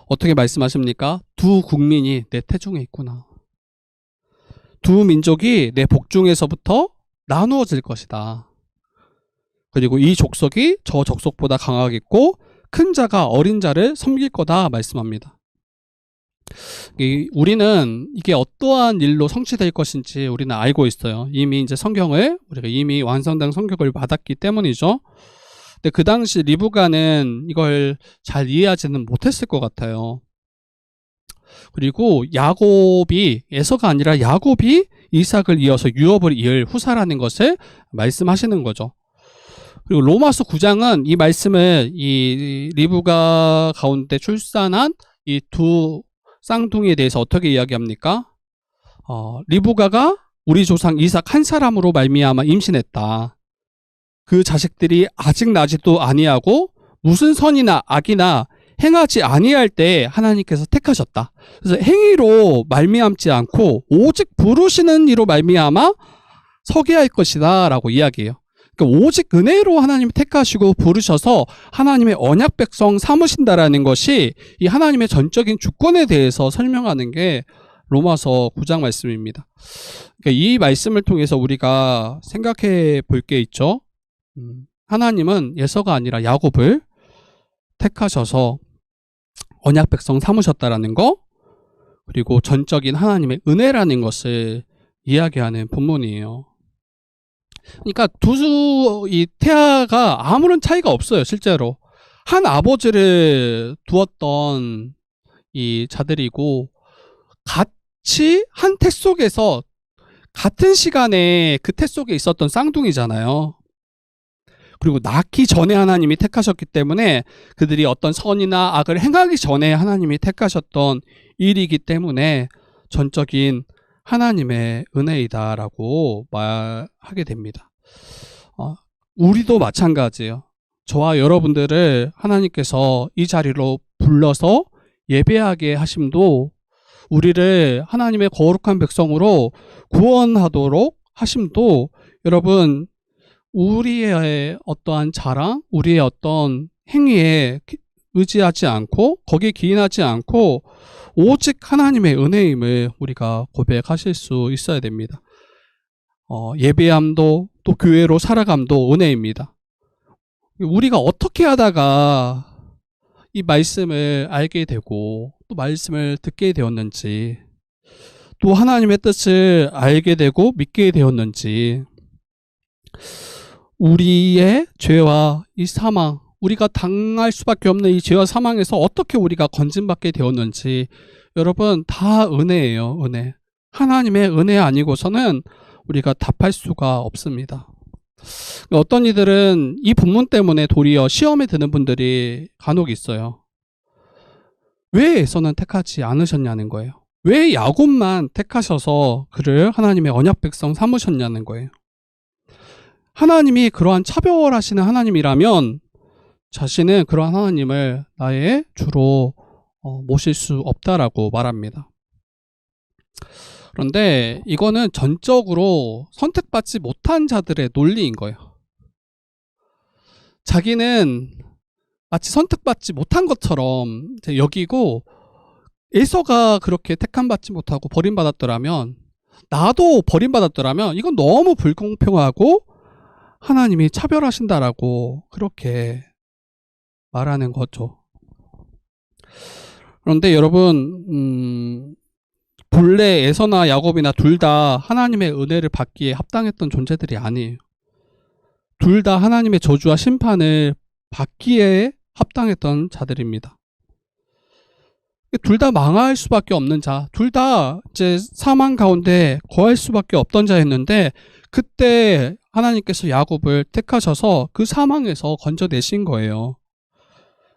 어떻게 말씀하십니까? 두 국민이 내 태중에 있구나. 두 민족이 내 복중에서부터 나누어질 것이다. 그리고 이 족속이 저 족속보다 강하겠고 큰 자가 어린 자를 섬길 거다 말씀합니다. 우리는 이게 어떠한 일로 성취될 것인지 우리는 알고 있어요. 이미 이제 성경을 우리가 이미 완성된 성경을 받았기 때문이죠. 근데 그 당시 리브가는 이걸 잘 이해하지는 못했을 것 같아요. 그리고 에서가 아니라 야곱이 이삭을 이어서 유업을 이을 후사라는 것을 말씀하시는 거죠. 그리고 로마서 9장은 이 말씀을 이 리브가 가운데 출산한 이 두 쌍둥이에 대해서 어떻게 이야기합니까? 리브가가 우리 조상 이삭 한 사람으로 말미암아 임신했다. 그 자식들이 아직 나지도 아니하고 무슨 선이나 악이나 행하지 아니할 때 하나님께서 택하셨다. 그래서 행위로 말미암지 않고 오직 부르시는 이로 말미암아 서게 할 것이다 라고 이야기해요. 그러니까 오직 은혜로 하나님이 택하시고 부르셔서 하나님의 언약 백성 삼으신다라는 것이 이 하나님의 전적인 주권에 대해서 설명하는 게 로마서 9장 말씀입니다. 그러니까 이 말씀을 통해서 우리가 생각해 볼 게 있죠. 하나님은 에서가 아니라 야곱을 택하셔서 언약 백성 삼으셨다라는 거, 그리고 전적인 하나님의 은혜라는 것을 이야기하는 본문이에요. 그러니까 이 태아가 아무런 차이가 없어요. 실제로 한 아버지를 두었던 이 자들이고, 같이 한 태 속에서 같은 시간에 그 태 속에 있었던 쌍둥이잖아요. 그리고 낳기 전에 하나님이 택하셨기 때문에 그들이 어떤 선이나 악을 행하기 전에 하나님이 택하셨던 일이기 때문에 전적인 하나님의 은혜이다라고 말하게 됩니다. 우리도 마찬가지예요. 저와 여러분들을 하나님께서 이 자리로 불러서 예배하게 하심도, 우리를 하나님의 거룩한 백성으로 구원하도록 하심도, 여러분, 우리의 어떠한 자랑, 우리의 어떤 행위에 의지하지 않고 거기에 기인하지 않고 오직 하나님의 은혜임을 우리가 고백하실 수 있어야 됩니다. 예배함도 또 교회로 살아감도 은혜입니다. 우리가 어떻게 하다가 이 말씀을 알게 되고 또 말씀을 듣게 되었는지, 또 하나님의 뜻을 알게 되고 믿게 되었는지, 우리의 죄와 이 사망, 우리가 당할 수밖에 없는 이 죄와 사망에서 어떻게 우리가 건진받게 되었는지, 여러분, 다 은혜예요. 은혜. 하나님의 은혜 아니고서는 우리가 답할 수가 없습니다. 어떤 이들은 이 본문 때문에 도리어 시험에 드는 분들이 간혹 있어요. 왜 에서는 택하지 않으셨냐는 거예요. 왜 야곱만 택하셔서 그를 하나님의 언약 백성 삼으셨냐는 거예요. 하나님이 그러한 차별하시는 하나님이라면 자신은 그러한 하나님을 나의 주로 모실 수 없다라고 말합니다. 그런데 이거는 전적으로 선택받지 못한 자들의 논리인 거예요. 자기는 마치 선택받지 못한 것처럼 여기고, 에서가 그렇게 택함받지 못하고 버림받았더라면, 나도 버림받았더라면 이건 너무 불공평하고 하나님이 차별하신다라고 그렇게 말하는 거죠. 그런데 여러분, 본래 에서나 야곱이나 둘 다 하나님의 은혜를 받기에 합당했던 존재들이 아니에요. 둘 다 하나님의 저주와 심판을 받기에 합당했던 자들입니다. 둘 다 망할 수밖에 없는 자, 둘 다 이제 사망 가운데 거할 수밖에 없던 자였는데, 그때 하나님께서 야곱을 택하셔서 그 사망에서 건져내신 거예요.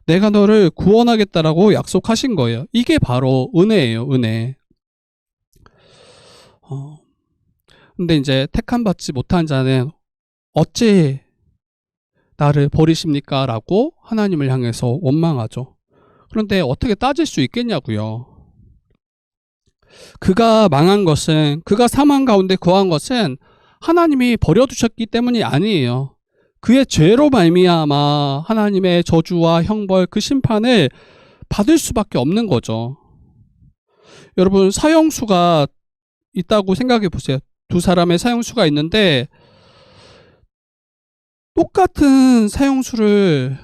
내가 너를 구원하겠다라고 약속하신 거예요. 이게 바로 은혜예요, 은혜. 근데 이제 택함받지 못한 자는 어찌 나를 버리십니까? 라고 하나님을 향해서 원망하죠. 그런데 어떻게 따질 수 있겠냐고요. 그가 망한 것은, 그가 사망 가운데 거한 것은 하나님이 버려두셨기 때문이 아니에요. 그의 죄로 말미암아 하나님의 저주와 형벌, 그 심판을 받을 수밖에 없는 거죠. 여러분, 사형수가 있다고 생각해 보세요. 두 사람의 사형수가 있는데 똑같은 사형수를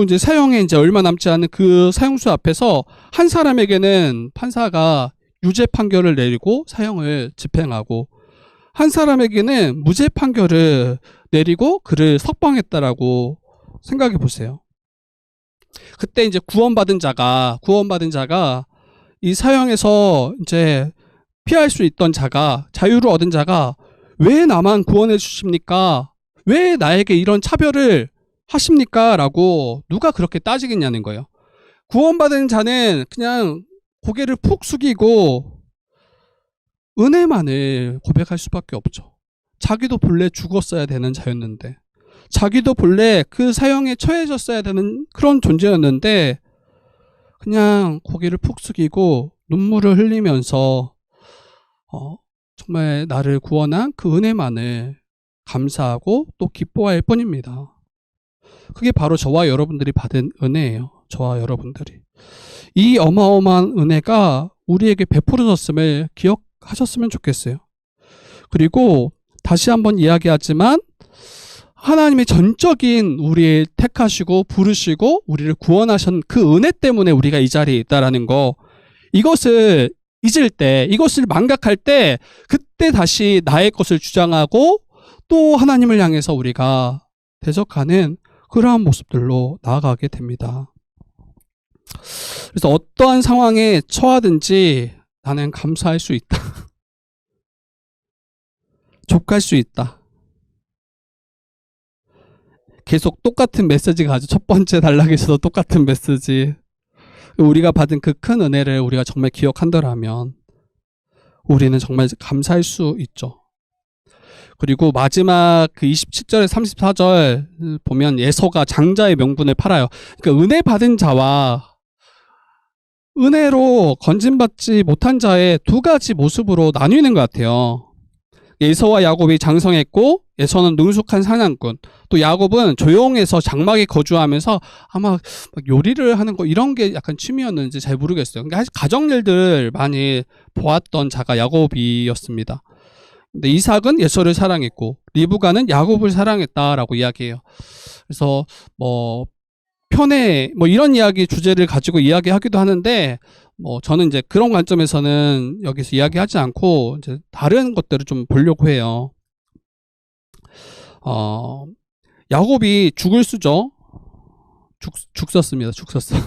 이제 사형에 이제 얼마 남지 않은 그 사형수 앞에서 한 사람에게는 판사가 유죄 판결을 내리고 사형을 집행하고, 한 사람에게는 무죄 판결을 내리고 그를 석방했다라고 생각해 보세요. 그때 이제 구원받은 자가 이 사형에서 이제 피할 수 있던 자가, 자유를 얻은 자가 왜 나만 구원해 주십니까? 왜 나에게 이런 차별을 하십니까? 라고 누가 그렇게 따지겠냐는 거예요. 구원받은 자는 그냥 고개를 푹 숙이고 은혜만을 고백할 수밖에 없죠. 자기도 본래 죽었어야 되는 자였는데, 자기도 본래 그 사형에 처해졌어야 되는 그런 존재였는데, 그냥 고개를 푹 숙이고 눈물을 흘리면서 정말 나를 구원한 그 은혜만을 감사하고 또 기뻐할 뿐입니다. 그게 바로 저와 여러분들이 받은 은혜예요. 저와 여러분들이. 이 어마어마한 은혜가 우리에게 베풀어졌음을 기억하셨으면 좋겠어요. 그리고 다시 한번 이야기하지만, 하나님의 전적인 우리를 택하시고 부르시고 우리를 구원하신 그 은혜 때문에 우리가 이 자리에 있다라는 거, 이것을 잊을 때, 이것을 망각할 때, 그때 다시 나의 것을 주장하고 또 하나님을 향해서 우리가 대적하는 그러한 모습들로 나아가게 됩니다. 그래서 어떠한 상황에 처하든지 나는 감사할 수 있다. 족할 수 있다. 계속 똑같은 메시지가 아주 첫 번째 단락에서도 똑같은 메시지. 우리가 받은 그 큰 은혜를 우리가 정말 기억한다면 우리는 정말 감사할 수 있죠. 그리고 마지막 그 27절에 34절 보면 에서가 장자의 명분을 팔아요. 그러니까 은혜 받은 자와 은혜로 건진받지 못한 자의 두 가지 모습으로 나뉘는 것 같아요. 에서와 야곱이 장성했고 에서는 능숙한 사냥꾼, 또 야곱은 조용해서 장막에 거주하면서 아마 막 요리를 하는 거 이런 게 약간 취미였는지 잘 모르겠어요. 그러니까 가정 일들을 많이 보았던 자가 야곱이었습니다. 근데 이삭은 에서를 사랑했고 리브가는 야곱을 사랑했다라고 이야기해요. 그래서 뭐 편애 뭐 이런 이야기 주제를 가지고 이야기하기도 하는데 뭐 저는 이제 그런 관점에서는 여기서 이야기하지 않고 이제 다른 것들을 좀 보려고 해요. 야곱이 죽을 수죠. 죽 썼습니다. 죽 썼어.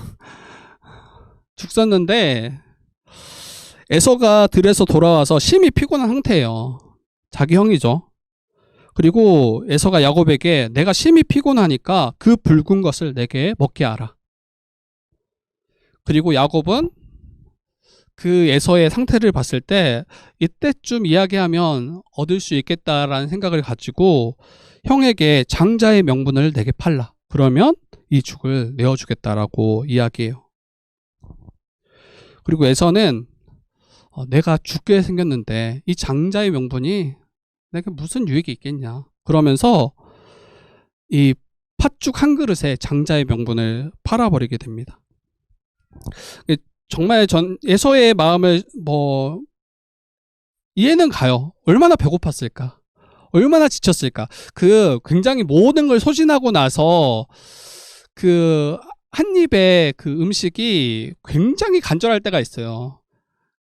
죽 썼는데 에서가 들에서 돌아와서 심히 피곤한 상태예요. 자기 형이죠. 그리고 에서가 야곱에게 내가 심히 피곤하니까 그 붉은 것을 내게 먹게 하라. 그리고 야곱은 그 에서의 상태를 봤을 때 이때쯤 이야기하면 얻을 수 있겠다라는 생각을 가지고 형에게 장자의 명분을 내게 팔라. 그러면 이 죽을 내어주겠다라고 이야기해요. 그리고 에서는 내가 죽게 생겼는데 이 장자의 명분이 내게 무슨 유익이 있겠냐. 그러면서 이 팥죽 한 그릇에 장자의 명분을 팔아버리게 됩니다. 정말 전 에서의 마음을 뭐 이해는 가요. 얼마나 배고팠을까, 얼마나 지쳤을까. 그 굉장히 모든 걸 소진하고 나서 그 한 입에 그 음식이 굉장히 간절할 때가 있어요.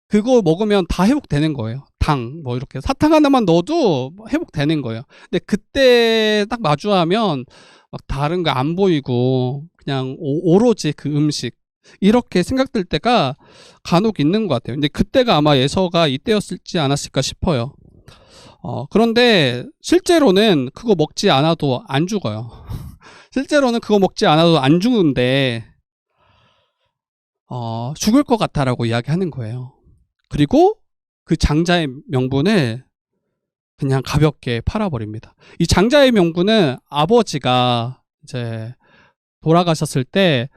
그거 먹으면 다 회복되는 거예요. 당, 뭐 이렇게 사탕 하나만 넣어도 회복되는 거예요. 근데 그때 딱 마주하면 막 다른 거 안 보이고 그냥 오로지 그 음식, 이렇게 생각될 때가 간혹 있는 것 같아요. 근데 그때가 아마 에서가 이때였을지 않았을까 싶어요. 그런데 실제로는 그거 먹지 않아도 안 죽어요. 실제로는 그거 먹지 않아도 안 죽는데 죽을 것 같다라고 이야기하는 거예요. 그리고 그 장자의 명분을 그냥 가볍게 팔아버립니다. 이 장자의 명분은 아버지가 이제 돌아가셨을 때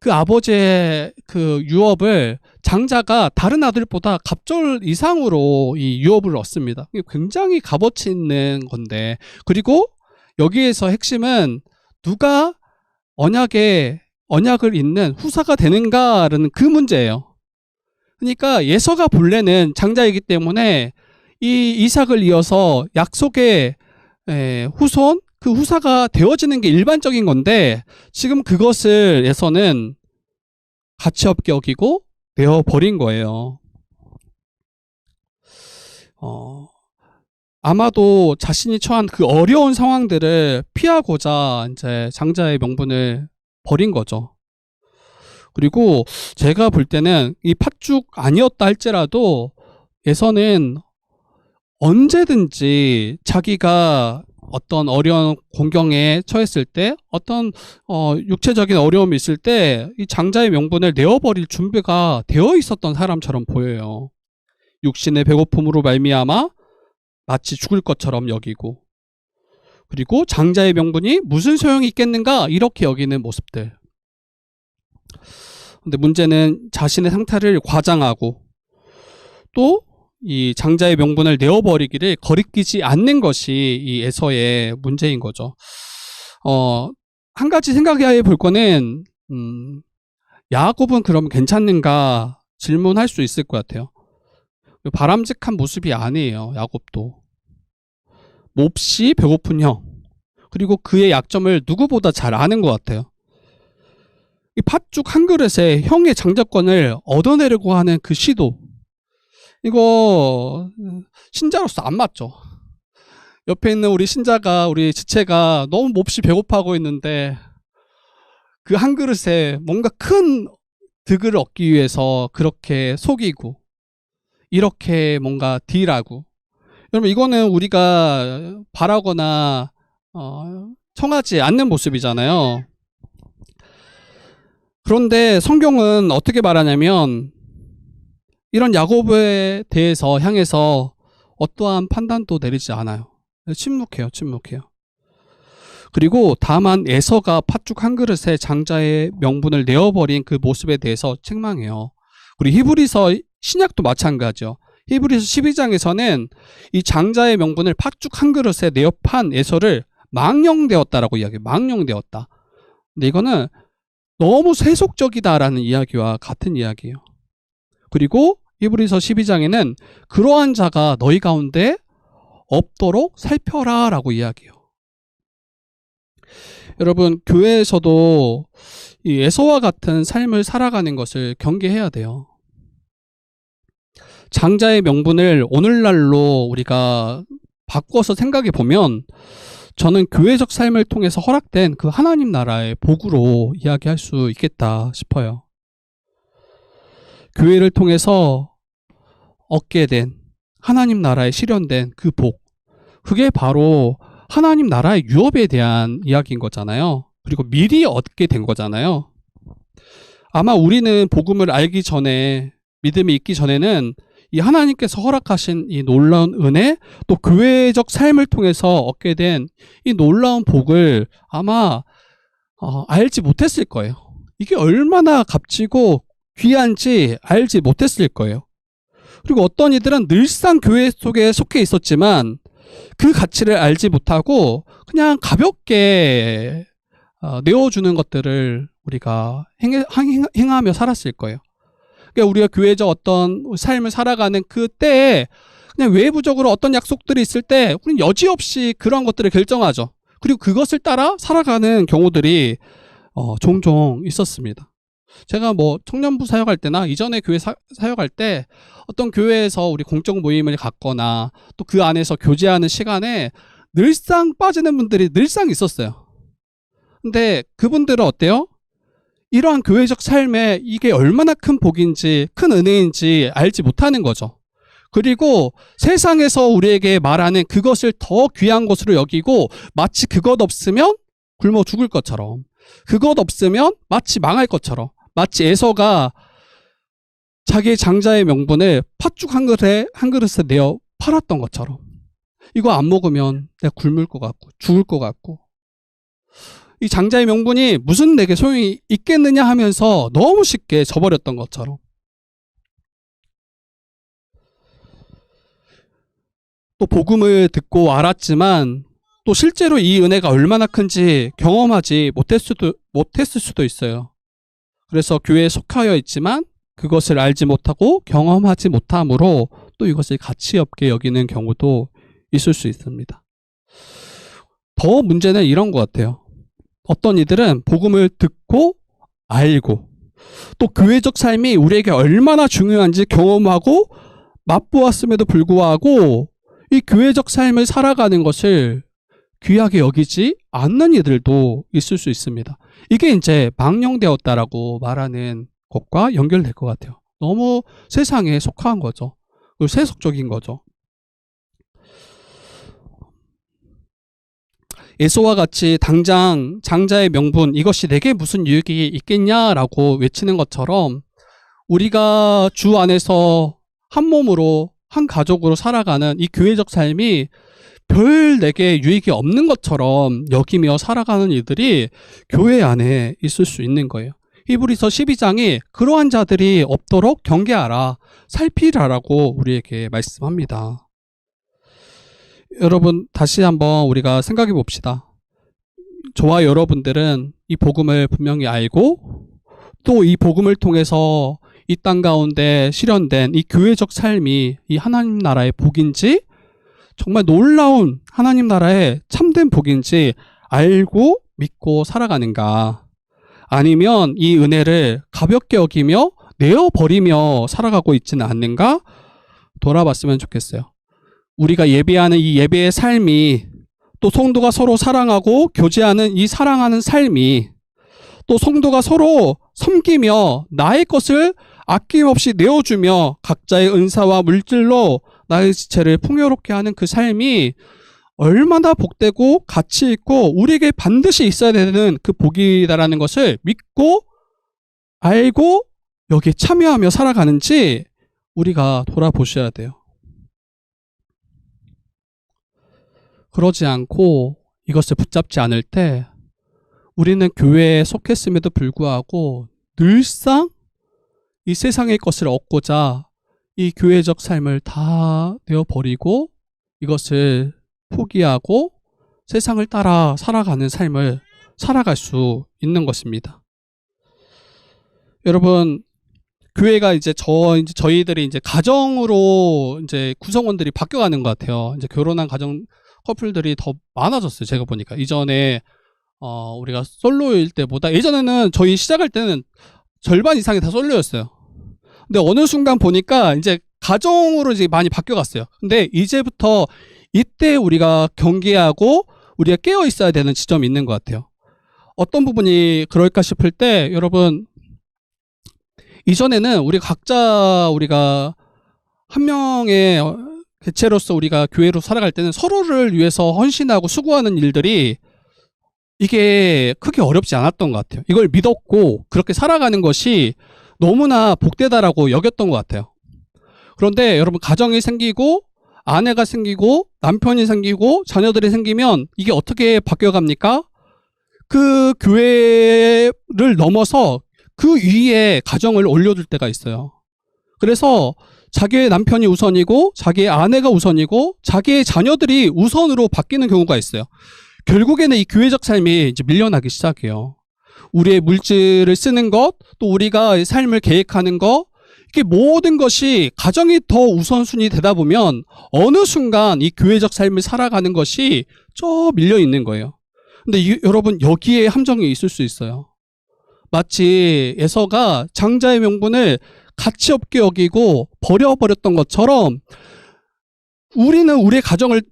그 아버지의 그 유업을 장자가 다른 아들보다 갑절 이상으로 이 유업을 얻습니다. 굉장히 값어치 있는 건데, 그리고 여기에서 핵심은 누가 언약을 잇는 후사가 되는가라는 그 문제예요. 그러니까 예서가 본래는 장자이기 때문에 이 이삭을 이어서 약속의 후손, 그 후사가 되어지는 게 일반적인 건데, 지금 그것을 에서는 가치 없게 여기고 내어버린 거예요. 아마도 자신이 처한 그 어려운 상황들을 피하고자 이제 장자의 명분을 버린 거죠. 그리고 제가 볼 때는 이 팥죽 아니었다 할지라도 에서는 언제든지 자기가 어떤 어려운 공경에 처했을 때, 어떤 육체적인 어려움이 있을 때 이 장자의 명분을 내어버릴 준비가 되어 있었던 사람처럼 보여요. 육신의 배고픔으로 말미암아 마치 죽을 것처럼 여기고, 그리고 장자의 명분이 무슨 소용이 있겠는가 이렇게 여기는 모습들. 근데 문제는 자신의 상태를 과장하고 또 이 장자의 명분을 내어버리기를 거리끼지 않는 것이 이 에서의 문제인 거죠. 한 가지 생각해 볼 거는 야곱은 그럼 괜찮는가 질문할 수 있을 것 같아요. 바람직한 모습이 아니에요. 야곱도 몹시 배고픈 형, 그리고 그의 약점을 누구보다 잘 아는 것 같아요. 이 팥죽 한 그릇에 형의 장자권을 얻어내려고 하는 그 시도, 이거 신자로서 안 맞죠. 옆에 있는 우리 신자가, 우리 지체가 너무 몹시 배고파하고 있는데 그 한 그릇에 뭔가 큰 득을 얻기 위해서 그렇게 속이고 이렇게 뭔가 딜하고, 여러분 이거는 우리가 바라거나 청하지 않는 모습이잖아요. 그런데 성경은 어떻게 말하냐면 이런 야곱에 대해서 향해서 어떠한 판단도 내리지 않아요. 침묵해요. 침묵해요. 그리고 다만 에서가 팥죽 한 그릇에 장자의 명분을 내어버린 그 모습에 대해서 책망해요. 우리 히브리서 신약도 마찬가지죠. 히브리서 12장에서는 이 장자의 명분을 팥죽 한 그릇에 내어 판 에서를 망령되었다라고 이야기해요. 망령되었다. 근데 이거는 너무 세속적이다라는 이야기와 같은 이야기예요. 그리고 히브리서 12장에는 그러한 자가 너희 가운데 없도록 살펴라 라고 이야기해요. 여러분, 교회에서도 이 에서와 같은 삶을 살아가는 것을 경계해야 돼요. 장자의 명분을 오늘날로 우리가 바꿔서 생각해 보면 저는 교회적 삶을 통해서 허락된 그 하나님 나라의 복으로 이야기할 수 있겠다 싶어요. 교회를 통해서 얻게 된 하나님 나라에 실현된 그 복, 그게 바로 하나님 나라의 유업에 대한 이야기인 거잖아요. 그리고 미리 얻게 된 거잖아요. 아마 우리는 복음을 알기 전에, 믿음이 있기 전에는 이 하나님께서 허락하신 이 놀라운 은혜, 또 교회적 삶을 통해서 얻게 된 이 놀라운 복을 아마 알지 못했을 거예요. 이게 얼마나 값지고 귀한지 알지 못했을 거예요. 그리고 어떤 이들은 늘상 교회 속에 속해 있었지만 그 가치를 알지 못하고 그냥 가볍게 내어주는 것들을 우리가 행하며 살았을 거예요. 그러니까 우리가 교회적 어떤 삶을 살아가는 그때에 그냥 외부적으로 어떤 약속들이 있을 때 우리는 여지없이 그런 것들을 결정하죠. 그리고 그것을 따라 살아가는 경우들이 종종 있었습니다. 제가 뭐 청년부 사역할 때나 이전에 교회 사역할 때 어떤 교회에서 우리 공적 모임을 갖거나 또 그 안에서 교제하는 시간에 늘상 빠지는 분들이 늘상 있었어요. 근데 그분들은 어때요? 이러한 교회적 삶에 이게 얼마나 큰 복인지 큰 은혜인지 알지 못하는 거죠. 그리고 세상에서 우리에게 말하는 그것을 더 귀한 것으로 여기고 마치 그것 없으면 굶어 죽을 것처럼, 그것 없으면 마치 망할 것처럼, 마치 에서가 자기의 장자의 명분을 팥죽 한 그릇에 내어 팔았던 것처럼, 이거 안 먹으면 내가 굶을 것 같고 죽을 것 같고 이 장자의 명분이 무슨 내게 소용이 있겠느냐 하면서 너무 쉽게 져버렸던 것처럼. 또 복음을 듣고 알았지만 또 실제로 이 은혜가 얼마나 큰지 경험하지 못했을 수도 있어요. 그래서 교회에 속하여 있지만 그것을 알지 못하고 경험하지 못함으로 또 이것을 가치 없게 여기는 경우도 있을 수 있습니다. 더 문제는 이런 것 같아요. 어떤 이들은 복음을 듣고 알고 또 교회적 삶이 우리에게 얼마나 중요한지 경험하고 맛보았음에도 불구하고 이 교회적 삶을 살아가는 것을 귀하게 여기지 않는 이들도 있을 수 있습니다. 이게 이제 망령되었다라고 말하는 것과 연결될 것 같아요. 너무 세상에 속한 거죠. 그리고 세속적인 거죠. 에서와 같이 당장 장자의 명분, 이것이 내게 무슨 유익이 있겠냐라고 외치는 것처럼 우리가 주 안에서 한 몸으로 한 가족으로 살아가는 이 교회적 삶이 별 내게 유익이 없는 것처럼 여기며 살아가는 이들이 교회 안에 있을 수 있는 거예요. 히브리서 12장이 그러한 자들이 없도록 경계하라, 살피라라고 우리에게 말씀합니다. 여러분, 다시 한번 우리가 생각해 봅시다. 저와 여러분들은 이 복음을 분명히 알고 또 이 복음을 통해서 이 땅 가운데 실현된 이 교회적 삶이 이 하나님 나라의 복인지, 정말 놀라운 하나님 나라의 참된 복인지 알고 믿고 살아가는가, 아니면 이 은혜를 가볍게 여기며 내어버리며 살아가고 있지는 않는가 돌아봤으면 좋겠어요. 우리가 예배하는 이 예배의 삶이, 또 성도가 서로 사랑하고 교제하는 이 사랑하는 삶이, 또 성도가 서로 섬기며 나의 것을 아낌없이 내어주며 각자의 은사와 물질로 나의 지체를 풍요롭게 하는 그 삶이 얼마나 복되고 가치 있고 우리에게 반드시 있어야 되는 그 복이다라는 것을 믿고 알고 여기에 참여하며 살아가는지 우리가 돌아보셔야 돼요. 그러지 않고 이것을 붙잡지 않을 때 우리는 교회에 속했음에도 불구하고 늘상 이 세상의 것을 얻고자 이 교회적 삶을 다 내어버리고 이것을 포기하고 세상을 따라 살아가는 삶을 살아갈 수 있는 것입니다. 여러분, 교회가 이제 저희들이 이제 가정으로 이제 구성원들이 바뀌어가는 것 같아요. 이제 결혼한 가정 커플들이 더 많아졌어요. 제가 보니까 이전에 우리가 솔로일 때보다 예전에는 저희 시작할 때는 절반 이상이 다 솔로였어요. 근데 어느 순간 보니까 이제 가정으로 이제 많이 바뀌어갔어요. 근데 이제부터 이때 우리가 경계하고 우리가 깨어 있어야 되는 지점이 있는 것 같아요. 어떤 부분이 그럴까 싶을 때 여러분, 이전에는 우리가 한 명의 개체로서 우리가 교회로 살아갈 때는 서로를 위해서 헌신하고 수고하는 일들이 이게 크게 어렵지 않았던 것 같아요. 이걸 믿었고 그렇게 살아가는 것이 너무나 복되다라고 여겼던 것 같아요. 그런데 여러분, 가정이 생기고 아내가 생기고 남편이 생기고 자녀들이 생기면 이게 어떻게 바뀌어갑니까? 그 교회를 넘어서 그 위에 가정을 올려둘 때가 있어요. 그래서 자기의 남편이 우선이고 자기의 아내가 우선이고 자기의 자녀들이 우선으로 바뀌는 경우가 있어요. 결국에는 이 교회적 삶이 이제 밀려나기 시작해요. 우리의 물질을 쓰는 것, 또 우리가 삶을 계획하는 것, 이게 모든 것이 가정이 더 우선순위 되다 보면 어느 순간 이 교회적 삶을 살아가는 것이 저 밀려 있는 거예요. 근데 여러분, 여기에 함정이 있을 수 있어요. 마치 에서가 장자의 명분을 가치 없게 여기고 버려버렸던 것처럼 우리는 우리의 가정을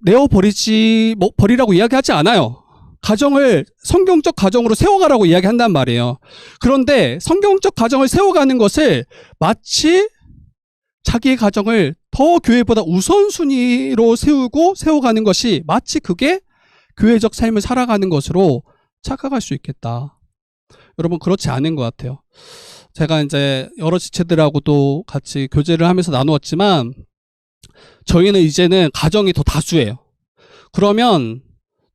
버리라고 이야기하지 않아요. 가정을 성경적 가정으로 세워가라고 이야기한단 말이에요. 그런데 성경적 가정을 세워가는 것을 마치 자기의 가정을 더 교회보다 우선순위로 세워가는 것이 마치 그게 교회적 삶을 살아가는 것으로 착각할 수 있겠다. 여러분, 그렇지 않은 것 같아요. 제가 이제 여러 지체들하고도 같이 교제를 하면서 나누었지만 저희는 이제는 가정이 더 다수예요. 그러면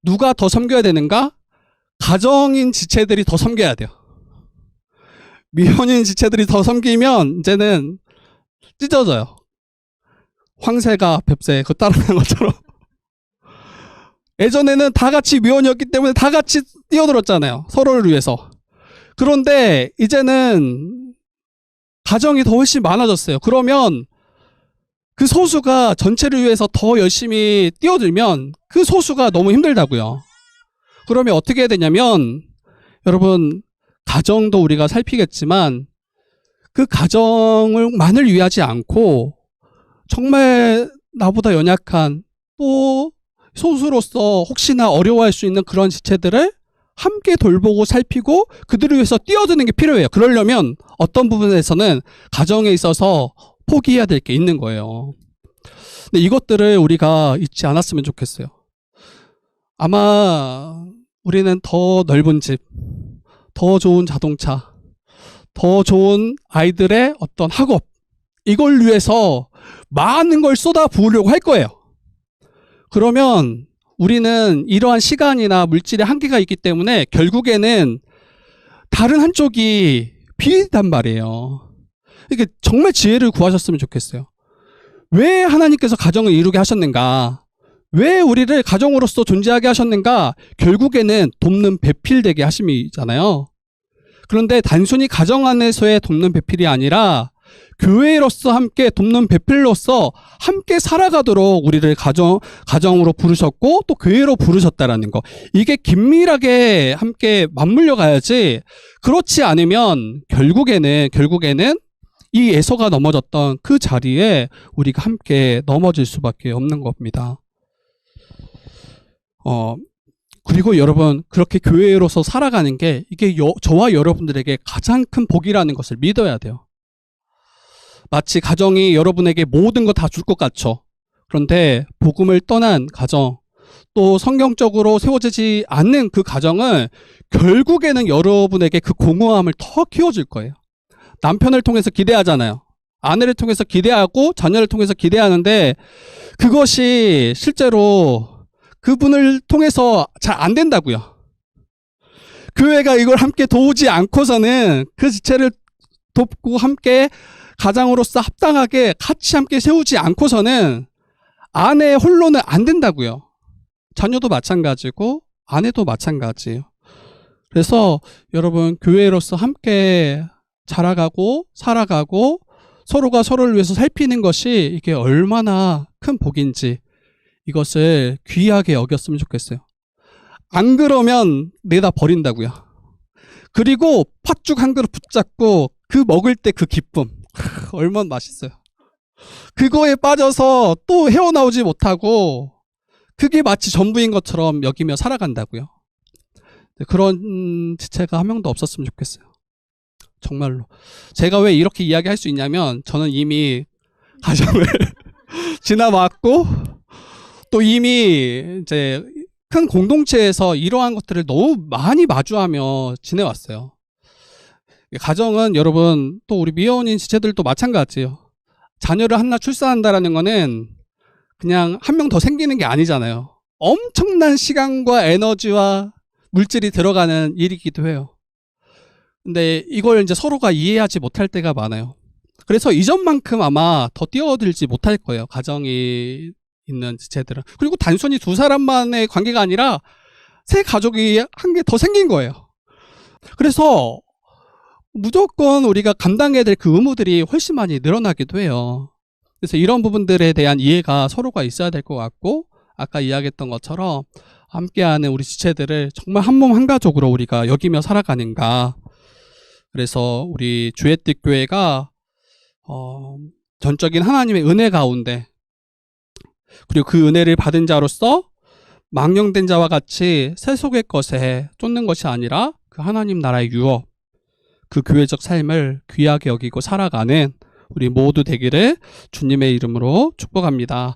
누가 더 섬겨야 되는가? 가정인 지체들이 더 섬겨야 돼요. 미혼인 지체들이 더 섬기면 이제는 찢어져요. 황새가 뱁새 그거 따라가는 것처럼. 예전에는 다 같이 미혼이었기 때문에 다 같이 뛰어들었잖아요. 서로를 위해서. 그런데 이제는 가정이 더 훨씬 많아졌어요. 그러면 그 소수가 전체를 위해서 더 열심히 뛰어들면 그 소수가 너무 힘들다고요. 그러면 어떻게 해야 되냐면, 여러분, 가정도 우리가 살피겠지만 그 가정을만을 위하지 않고 정말 나보다 연약한 또 소수로서 혹시나 어려워할 수 있는 그런 지체들을 함께 돌보고 살피고 그들을 위해서 뛰어드는 게 필요해요. 그러려면 어떤 부분에서는 가정에 있어서 포기해야 될 게 있는 거예요. 근데 이것들을 우리가 잊지 않았으면 좋겠어요. 아마 우리는 더 넓은 집, 더 좋은 자동차, 더 좋은 아이들의 어떤 학업, 이걸 위해서 많은 걸 쏟아 부으려고 할 거예요. 그러면 우리는 이러한 시간이나 물질의 한계가 있기 때문에 결국에는 다른 한쪽이 비단 말이에요. 이게 정말 지혜를 구하셨으면 좋겠어요. 왜 하나님께서 가정을 이루게 하셨는가? 왜 우리를 가정으로서 존재하게 하셨는가? 결국에는 돕는 배필되게 하심이잖아요. 그런데 단순히 가정 안에서의 돕는 배필이 아니라 교회로서 함께 돕는 배필로서 함께 살아가도록 우리를 가정으로 부르셨고 또 교회로 부르셨다라는 거. 이게 긴밀하게 함께 맞물려 가야지, 그렇지 않으면 결국에는 이 에서가 넘어졌던 그 자리에 우리가 함께 넘어질 수밖에 없는 겁니다. 그리고 여러분, 그렇게 교회로서 살아가는 게 이게 저와 여러분들에게 가장 큰 복이라는 것을 믿어야 돼요. 마치 가정이 여러분에게 모든 거 다 줄 것 같죠. 그런데 복음을 떠난 가정, 또 성경적으로 세워지지 않는 그 가정은 결국에는 여러분에게 그 공허함을 더 키워줄 거예요. 남편을 통해서 기대하잖아요. 아내를 통해서 기대하고 자녀를 통해서 기대하는데 그것이 실제로 그분을 통해서 잘 안 된다고요. 교회가 이걸 함께 도우지 않고서는 그 지체를 돕고 함께 가장으로서 합당하게 같이 함께 세우지 않고서는 아내 홀로는 안 된다고요. 자녀도 마찬가지고 아내도 마찬가지예요. 그래서 여러분 교회로서 함께 자라가고 살아가고 서로가 서로를 위해서 살피는 것이 이게 얼마나 큰 복인지 이것을 귀하게 여겼으면 좋겠어요. 안 그러면 내다 버린다고요. 그리고 팥죽 한 그릇 붙잡고 그 먹을 때 그 기쁨 얼마나 맛있어요. 그거에 빠져서 또 헤어나오지 못하고 그게 마치 전부인 것처럼 여기며 살아간다고요. 그런 지체가 한 명도 없었으면 좋겠어요. 정말로. 제가 왜 이렇게 이야기할 수 있냐면 저는 이미 가정을 지나왔고 또 이미 이제 큰 공동체에서 이러한 것들을 너무 많이 마주하며 지내왔어요. 가정은 여러분 또 우리 미혼인 지체들도 마찬가지예요. 자녀를 하나 출산한다라는 거는 그냥 한 명 더 생기는 게 아니잖아요. 엄청난 시간과 에너지와 물질이 들어가는 일이기도 해요. 근데 이걸 이제 서로가 이해하지 못할 때가 많아요. 그래서 이전만큼 아마 더 뛰어들지 못할 거예요. 가정이 있는 지체들은. 그리고 단순히 두 사람만의 관계가 아니라 새 가족이 한 개 더 생긴 거예요. 그래서 무조건 우리가 감당해야 될 그 의무들이 훨씬 많이 늘어나기도 해요. 그래서 이런 부분들에 대한 이해가 서로가 있어야 될 것 같고 아까 이야기했던 것처럼 함께하는 우리 지체들을 정말 한 몸 한 가족으로 우리가 여기며 살아가는가. 그래서 우리 주의 뜻 교회가 전적인 하나님의 은혜 가운데 그리고 그 은혜를 받은 자로서 망령된 자와 같이 세속의 것에 쫓는 것이 아니라 그 하나님 나라의 유업, 그 교회적 삶을 귀하게 여기고 살아가는 우리 모두 되기를 주님의 이름으로 축복합니다.